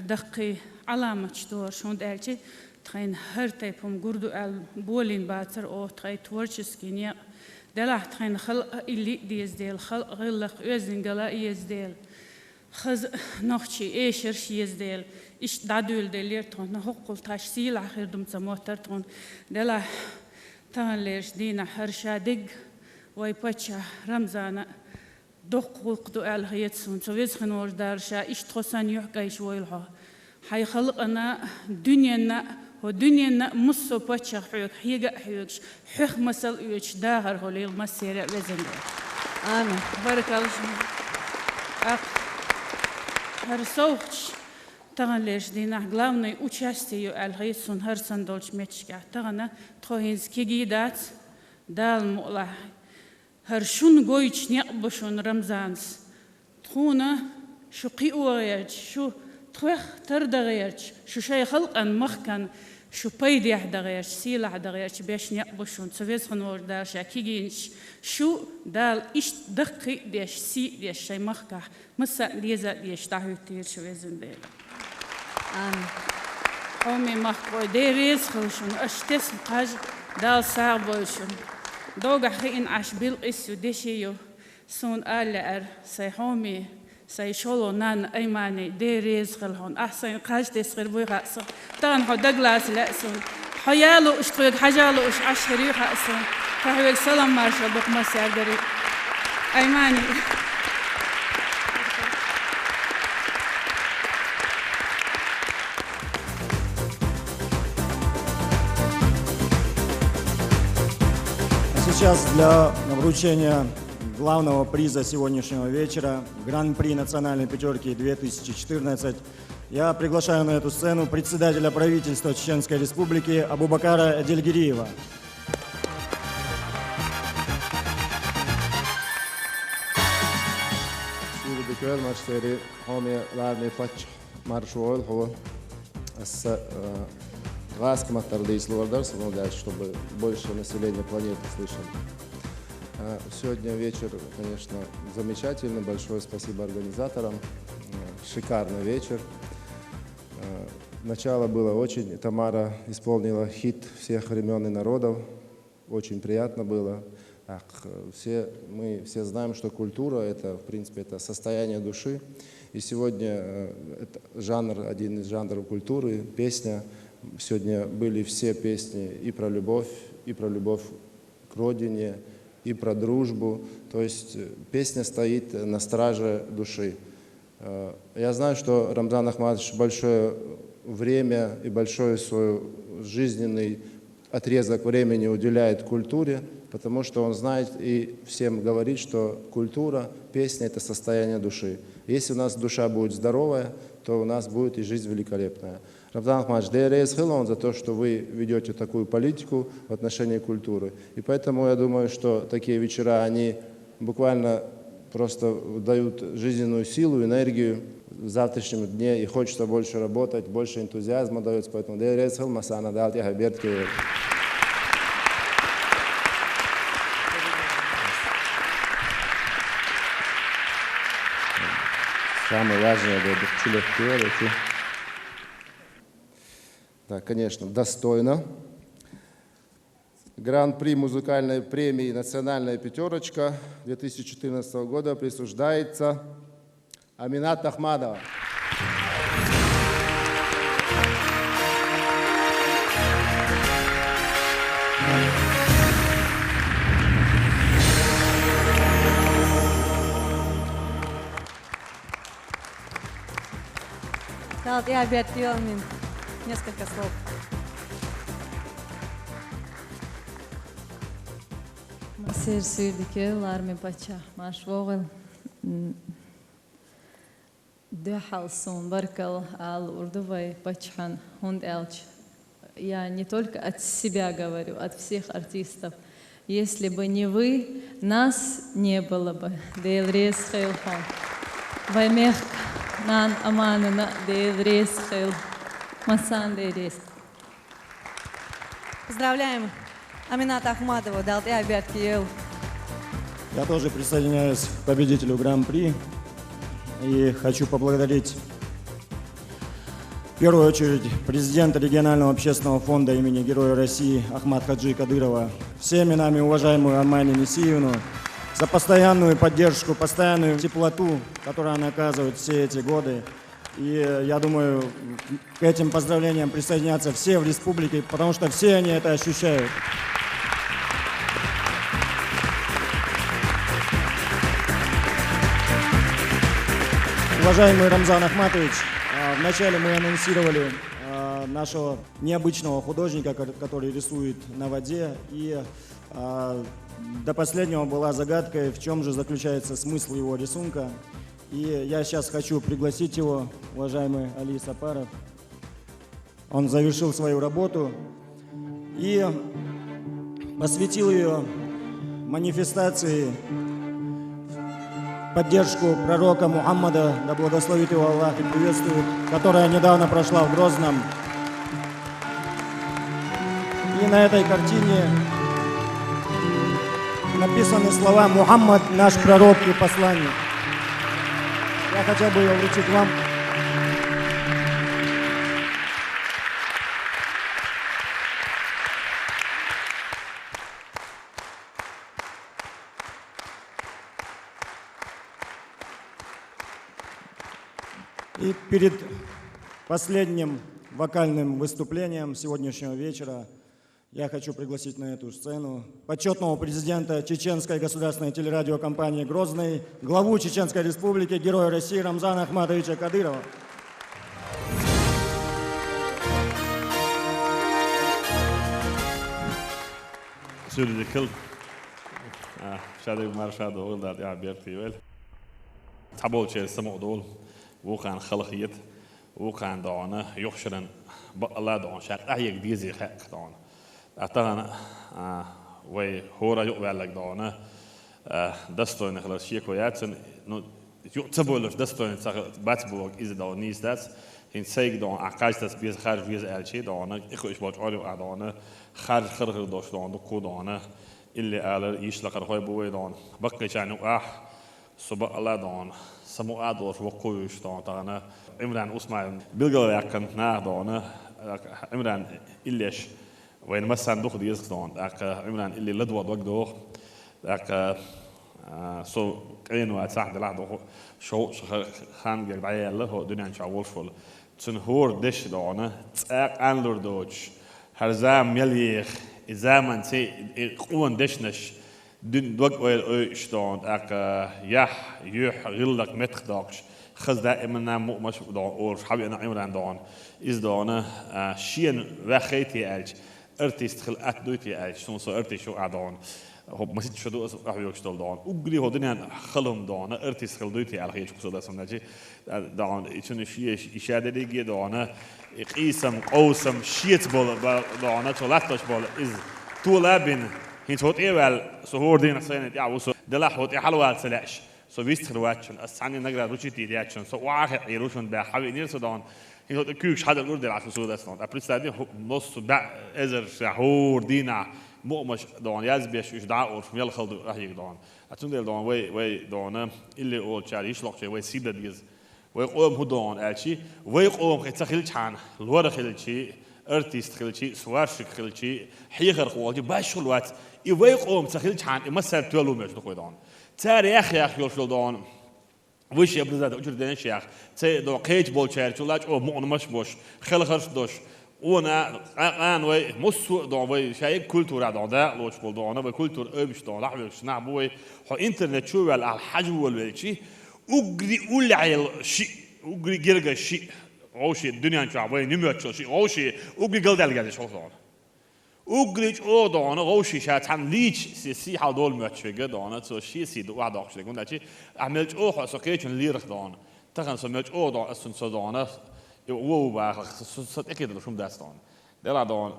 Дакки, علامة شتور شون دالشي تخين هرتي بوم جردو البولين باتر أو تخي تورشس كينيا دلاه تخين خلق اللي ديزديل خلق غلق أزين قلا يزديل خز نخشي إيشرش يزديل إيش دادول دلير تون نحقل تشسيل آخر دم تموتر تون دلاه تانليش دينا هرشادق ويبتشا رمزانا دق وقدو الهيتسون سويس خنور دارشا إيش تخصان يحكي شويلها حي خلقنا دنيانا ودنيا مصو باتشا حيوك حيقا حيوكش حيخ مسل يوش داغر هوليل مسيرة وزن آمين بارك الله هرسوخش تغن ليش دينا главное участие алгайсун харсан долч мечка тагана тхоинс кигидат дал мула харшун гойч не бушун рамзанс тхуна شقي وغيرج شو تخوخ تردغيرج شو شيء خلق أن مخكن شو بيدي أحدغيرج سيل أحدغيرج بيش نقبشون سويس خنور دار شاكيجينش شو دال إيش دقي ديش سي ديش شيء مخكه مسا ليزا ديش تاهو تير شو يزن ديلا آمين أمي مخكوي ديريز خلشون أشتس مقاج دال ساعبوشون دوغا خين عش بالقسو ديشيو سون آلعر سيحومي سيشولو نان أيماني ديريز خلهون أحسن قاج تسخر بوي خاصة تان حو دقلاس لأسون حيالو اشتويق حجالو اش عشري خاصة فهويق سلام مارشا بوك مسيار دري أيماني Сейчас для вручения главного приза сегодняшнего вечера, Гран-при национальной пятерки 2014, я приглашаю на эту сцену председателя правительства Чеченской Республики Абубакара Эдельгириева. Чтобы больше населения планеты слышали. Сегодня вечер, конечно, замечательный. Большое спасибо организаторам. Шикарный вечер. Начало было очень... Тамара исполнила хит всех времен и народов. Очень приятно было. Мы все знаем, что культура — это, в принципе, это состояние души. И сегодня это жанр, один из жанров культуры, песня. Сегодня были все песни и про любовь к родине, и про дружбу. То есть песня стоит на страже души. Я знаю, что Рамзан Ахматович большое время и большой свой жизненный отрезок времени уделяет культуре, потому что он знает и всем говорит, что культура, песня — это состояние души. Если у нас душа будет здоровая, то у нас будет и жизнь великолепная. Рамзан Ахматович, дээрез хилон за то, что вы ведете такую политику в отношении культуры. И поэтому я думаю, что такие вечера, они буквально просто дают жизненную силу, энергию в завтрашнем дне, и хочется больше работать, больше энтузиазма дается. Поэтому дээрез хил масана дал тяха бертке. Самое важное — это да, конечно, достойно. Гран-при музыкальной премии «Национальная пятерочка» 2014 года присуждается Аминат Ахмадова. Я опять несколько слов. Masir sürdükü larmi paça maşvoğul дыхал сон баркал ал урдовой пачхан хунд элч. Я не только от себя говорю, от всех артистов. Если бы не вы, нас не было бы. Дейл рейс хейлхон. Ваймех нан аманына дейл рейс хейл. Масан дейл рейс. Поздравляем Амината Ахмадова, Далтя Абиаткиел. Я тоже присоединяюсь к победителю Гран-при и хочу поблагодарить в первую очередь президента регионального общественного фонда имени Героя России Ахмад Хаджи Кадырова, всеми нами уважаемую Армани Несиевну за постоянную поддержку, постоянную теплоту, которую она оказывает все эти годы. И я думаю, к этим поздравлениям присоединятся все в республике, потому что все они это ощущают. Уважаемый Рамзан Ахматович, вначале мы анонсировали нашего необычного художника, который рисует на воде. И до последнего была загадкой, в чем же заключается смысл его рисунка. И я сейчас хочу пригласить его, уважаемый Али Сапаров. Он завершил свою работу и посвятил ее манифестации в поддержку пророка Мухаммада, да благословит его Аллах и приветствует, которая недавно прошла в Грозном. И на этой картине написаны слова «Мухаммад, наш пророк и посланник». Я хотел бы ее вручить вам. И перед последним вокальным выступлением сегодняшнего вечера я хочу пригласить на эту сцену почетного президента Чеченской государственной телерадиокомпании «Грозный», главу Чеченской Республики, Героя России Рамзана Ахматовича Кадырова. وكان خلقيت وكان دعنا يخشرن بقلا دعنا شاق أهيك ديزي خاق دعنا أتانا وي هورا يقبل لك دعنا دستوين خلاص شيء كوياتن نو يعتبرلش دستوين باتبوك إذا دعنا نيس داس هن سيك دعنا عقاج داس بيز خارج بيز ألشي دعنا إخوش باج عارف دعنا خارج خرج داش دعنا كو دعنا اللي على يشلق الخوي بوي دعنا بقي شانو سبق الله دعنا سمو أدور وقويش دعنا عمران أسمع بلغة يكن دعنا عمران إليش وين مثلا دخل ديزك دعنا عمران اللي لدوا دوق سو كأنه أتصح دلع دخل شو خان جدعي الله هو دنيا شاولش فل تنهور دش دعنا تأك أنلور دوش هرزام يليخ زمان سي قوان دشنش دين دوق ويل اشتون يح يح غلق متخداقش خز دائما مش دون اور حبي انا عمران دون از دون شين وخيتي الج ارتيست خل اتدوتي الج سون سو ارتي شو ادون هو مسيت شدو اس راح يوكشتل دون وغري هو دنيا خلهم دون ارتيست خل دوتي على خيش كسو داسم نجي دون يشن شي اشاده دي دون قيسم قوسم شيت بول دون تولاتش بول از طولابن هنت هوت إيوال سهور دينا سينت يا وسو دلح هوت إحلوات سلاش سو بيست خلواتشن أسعني نقرأ روشتي دياتشن سو واحد يروشون بحبي نيرسو دون هنت هوت كيوش حدا الأرض العشر سود أسنون أبرز تادي نص بع إزر سهور دينا مؤمش دون يازبيش إيش دعور ميل خلد رهيق دون أتون دون وي دون اللي أول شاري يشلق شيء وي سيبدا ديز وي قوم هو دون أشي وي قوم خيتسخيل شان الورا خيل شيء ارتيست خيل شيء سوارشك خيل شيء حيغر قواتي باش خلوات إيوه قوم تخيل شان إمسال تولو مش نقول دون تاريخ يا أخي يوصل دون وش يبرزاد أجر دين شيخ تدو قيج بول شارع شولاج أو مؤن مش بوش خل خرج دوش ونا أنا وي مسو دون وي شيء كولتور دون ده لوش بول دون وي كولتور أبش دون لحظة شنع بوي هو إنترنت شو على الحجو والشيء أجري أول عيل شيء أجري جرجع شيء أو شيء الدنيا شعبي نميت شيء أو شيء أجري جلد الجلد شو دون وقريج أو دانا غوشي شات هم ليش سي حال دول متشفقة دانا تو شيء سي دو واحد أخشى لكن داشي عملت أو حاسة كيش ليرخ دانا تكن سمعت أو دانا أصلا صدانا وو بقى صد أكيد لو شو داس دانا دلا دانا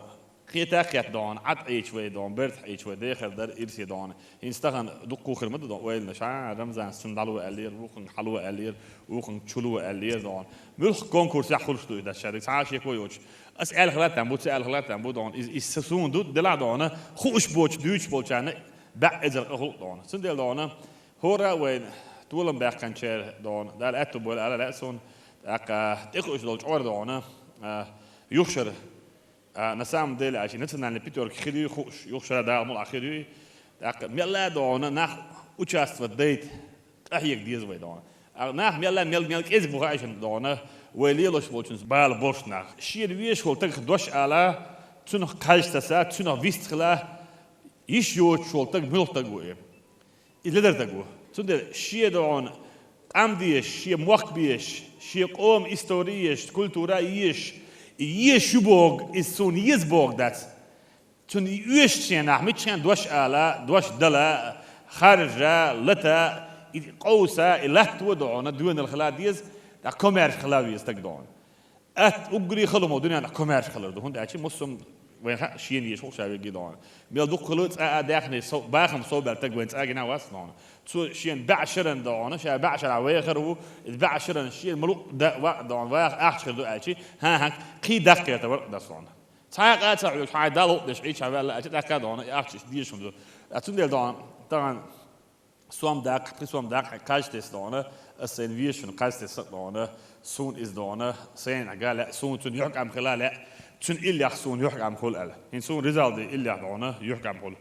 قيتاقيت دانا عد إيش وي دانا برت إيش وي داخل در إرسي دانا إنستغن دقو خير مدة دانا ويل نشاع رمزان سندالو ألير وكن حلو ألير وكن شلو ألير دانا ملخ كونكورس يحول شتوي ده شريك عاش يكويوش أسأل خلاتهم بود سأل خلاتهم بود دان إستسون دود دلا دانا خوش بوش دوش بوشانه بعد الأخلاق دانا سندل دانا هورا وين طولم بيحكن شير دانا دال أتوبول على لأسون تأخذ دول شعور دانا يخشر نسام دل عشان نتنا لبيتور خيري خوش يخشر ده مول آخري ميلا دانا نخ وشاست وديت أحيك ديز ويدانا نخ ميلا ميل إز بوعيشن دانا وليلوش بولشنز بال بورشنا شير ويش هو تك دوش على تنو كاجتسا تنو ويستخلا يش يوت شول تك ملوك تقوي إلدر تقوي تندر شير دون أمديش شير موق بيش شير قوم إستوريش كولتورا يش يشبوغ السون يزبوغ دات تون يشتينا متشان دوش آلا دوش دلا خارجة لتا قوسة إلهت ودعونا دون الخلاديز دا كوميرش خلاويز تقدون أقري خلومو دنيا دا كوميرش خلردو هون دا أشي مسلم وين شين يشوف شاوي جدون بيل دوك خلوت داخني باخم صوبر تقوين تاجنا واسنون تو شين بعشرن دعونا شا بعشر عويخرو بعشرن شين ملوك دا دعون واخ أخشر دو أشي ها قي دقيقة تبرق دا صون تاق أتعود حاجة دالو دش عيش عبال أشي دقيقة دعونا أخشر ديشون دو أتون ديل دعون طبعا سوام داق كاجتس دعونا السين فيشون كاجتس دعونا سون إز دعونا سين عقال سون تون يحكم خلال تون إلي أخسون يحكم خل أل هن سون رجال دي إلي دعونا يحكم خل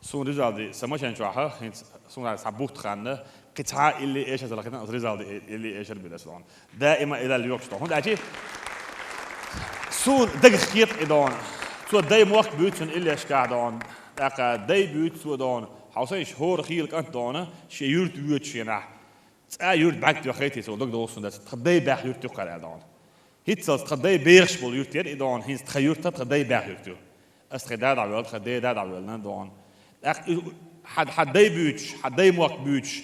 سون رجال دي سماشين شوها هن سون على سبوت خانة قطعة إلي إيش هذا لكن رجال دي إلي إيش البلاد دعونا دائما إلى اليوم دعونا هون أشي سون دق خيط دعونا تو داي موقت بيوتون إلي أشكال دعونا دقة داي بيوت تو دعونا حوسيش هور خيل كأنت دعونا شيء يرد بيوت شيء يرد بعد خيتي سو دق دوسون ده تخدي باح يرد تقرأ دعونا هيتساس تخدي بيرش بول يرتير إدون هينس تخيرت تخدي باح يرتو أستخدام عوال تخدي داد عوال ندون حدي بيوتش حدي موقت بيوتش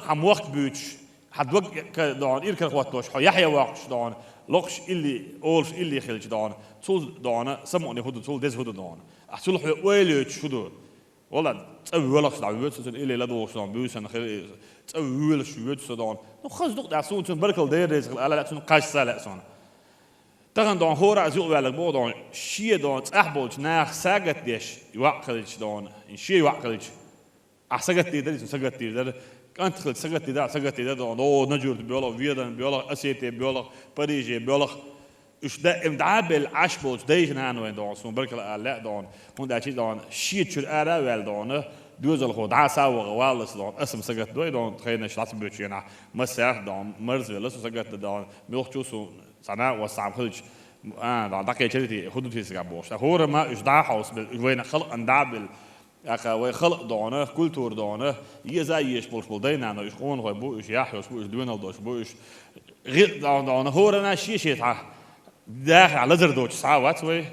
حموقت بيوتش حدوق دون إيركر خواتوش حيحيى وقش دون لقش إلي أولش إلي خلج دون تول دون سمعني هدو تول دز هدو دون أحسول حي ويلوش هدو والله تأولش دعوات سون إلي لدوش دون بيوسن خير تأولش ويت سون نخش دق دعسون تون بركل ديرز على لا تون قاش سالة سون تغن دون هورا زيو بالك بو دون شيء دون أحبولش ناخ ساقت ديش يوقلش دون إن شيء يوقلش أحسقت دير ساقت دير أنت خلت ساقت دير دون أو نجور بيولا فيدن بيولا أسيتي بيولا باريجي بيولا إيش ده إمدعابل عشبولش ديش نانوين دون سون بركل لا دون هون ده شيء دون شيء شر أرا وال دون دوزل خود عسى وغوالس دون اسم سقط دوي دون تخيلنا شلات بيوتشينا مسح دون مرز ولا سقط دون ميوخشوسو سنة وسام خلج دون دقيقة شريتي خدوا في سقط بوش هو ما إيش ده حوس وين خلق أندعبل أخا وين خلق دونه كولتور دونه يزايش بولش بولدينا إنه إيش قون هو بو إيش يحيوس بو إيش دوينال دوش بو إيش غير دون هو أنا شيء تاع داخل على زردوش ساعات وي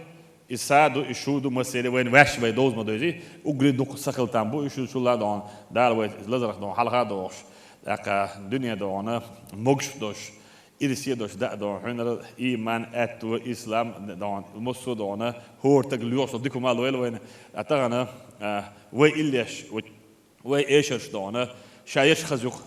إسادو إشودو مسيري وين وحش بي دوز مدوزي أقري دوق سخل تامبو إشود شو لا دون دار وي لزرق دون حلقة دوش داكا دنيا دون مقش دوش إرسي دوش دا دون حين إيمان أتو إسلام دون مصو دون هور تقليوش ديكو مالو وين أتغنى وي إليش وي إيشرش دون شايش خزوق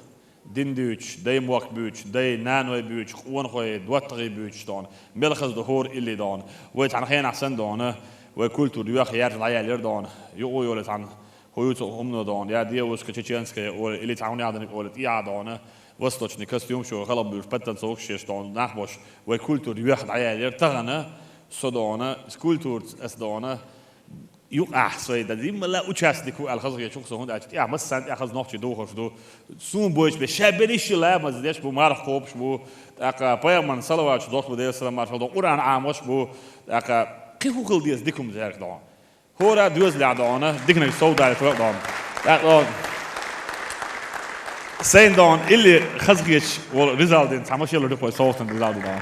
دين دوش داي موق بوش داي نانوي بوش وان خوي دواتغي بوش دون ملخص دهور اللي دون ويت عن خيان أحسن دون وكولتور ديوخ يارج العيال دون يقول يولت عن هويت هم دون يا ديوش كتشينسكي أو اللي تعاوني عادني قولت إيه دون وصلتني كاستيوم شو غلب بوش بدل صوغ شيش دون نحبش وكولتور ديوخ العيال تغنى صدونه كولتور أس دون يقع سويدا دي ملا أشاستكوا الخزر يشوف هون أجت يا مثلا أخذ نقطة دوخش دو سون بوش بشابريش لا ما زديش بو مارخ خوبش بو أكا بيرمان صلوات دوخ بدي السلام مارخ دو قرآن عامش بو أكا كيف كل ديس ديكم زهرك دون هورا دوز لعدانا ديكنا الصوت على فوق دون أكا سين دون اللي خزريش ورزالدين تعمش يلا دكوا صوت رزالدين دون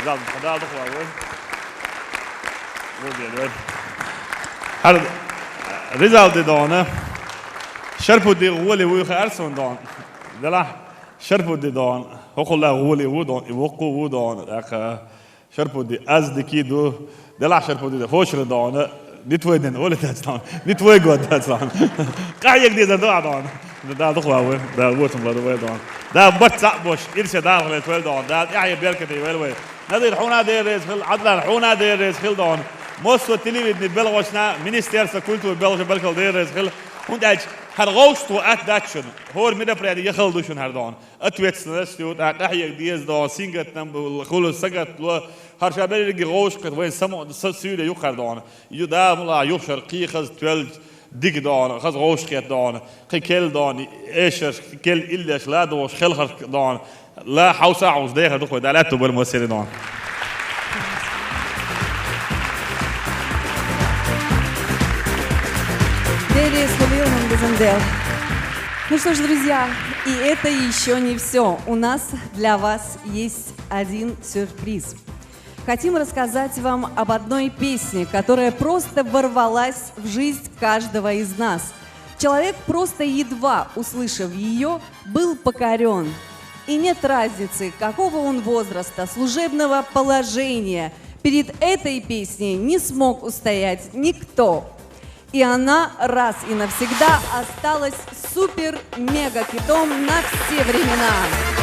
رزالدين خدال دكوا هذا رزالد دونه شربوا دي غولي ويخارسون دون دلا شربوا دي دون هقول غولي ودون يوقوا ودون أخ شربوا دي أز دي كيدو دلا شربوا دي فوشر دون نتويدن ولا تاتلان نتوي قد تاتلان قايق دي زدوا دون ده دخوا ده وتم بدو دون ده بتسع بوش إرشاد دار ولا دون ده يحيى بيركتي ولا نادي الحونا دير خل عدل الحونا دير خل دون مصر تليفزيون بلغوشنا مينستير سكولتو بلغ بلغ دير خل هنداج هرغوشتو أتداتشن هور ميدا بريدي يخلدوشن هردون أتويتسنستيو تحيي ديز دون سينجت نم خلو سجت لو هرشابير جيغوش قد وين سمو سيرة يخردون يدا ملا يشرقي خز تويل ديك دون خز غوش كيت دون كيل دون إيشر كيل إليش لا دوش خل دون لا حوسة عوز ديها دخول دالاتو بالمسير دون Делис Хулилман Газандел. Ну что ж, друзья, И это еще не все. У нас для вас есть один сюрприз. Хотим рассказать вам об одной песне, которая просто ворвалась в жизнь каждого из нас. Человек, просто едва услышав ее, был покорен. И нет разницы, какого он возраста, служебного положения. Перед этой песней не смог устоять никто. И она раз и навсегда осталась супер-мега-хитом на все времена.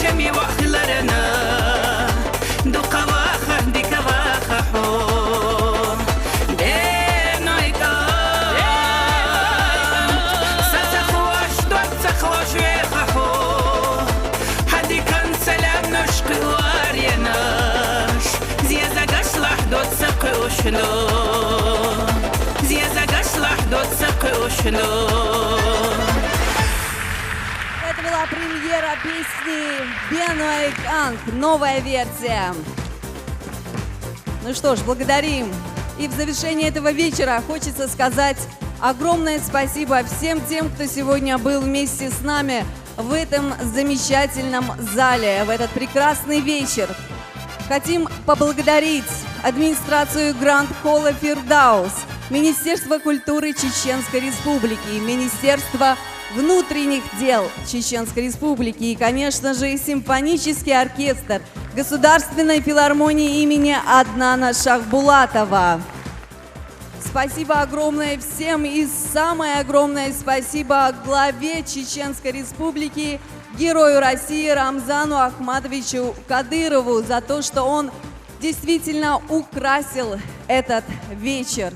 شمي وخلرنا دو قواخه دي كواخه حو Это была премьера песни «Беной Канг», новая версия. Ну что ж, благодарим. И в завершении этого вечера хочется сказать огромное спасибо всем тем, кто сегодня был вместе с нами в этом замечательном зале, в этот прекрасный вечер. Хотим поблагодарить администрацию Гранд-холла «Фирдаус», Министерство культуры Чеченской Республики, Министерство внутренних дел Чеченской Республики и, конечно же, симфонический оркестр Государственной филармонии имени Аднана Шахбулатова. Спасибо огромное всем и самое огромное спасибо главе Чеченской Республики, герою России Рамзану Ахматовичу Кадырову за то, что он действительно украсил этот вечер.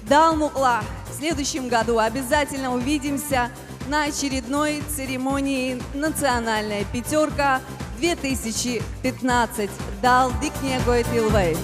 Далмукла, в следующем году обязательно увидимся на очередной церемонии «Национальная пятерка 2015». Дал Дикнегой Тилвей.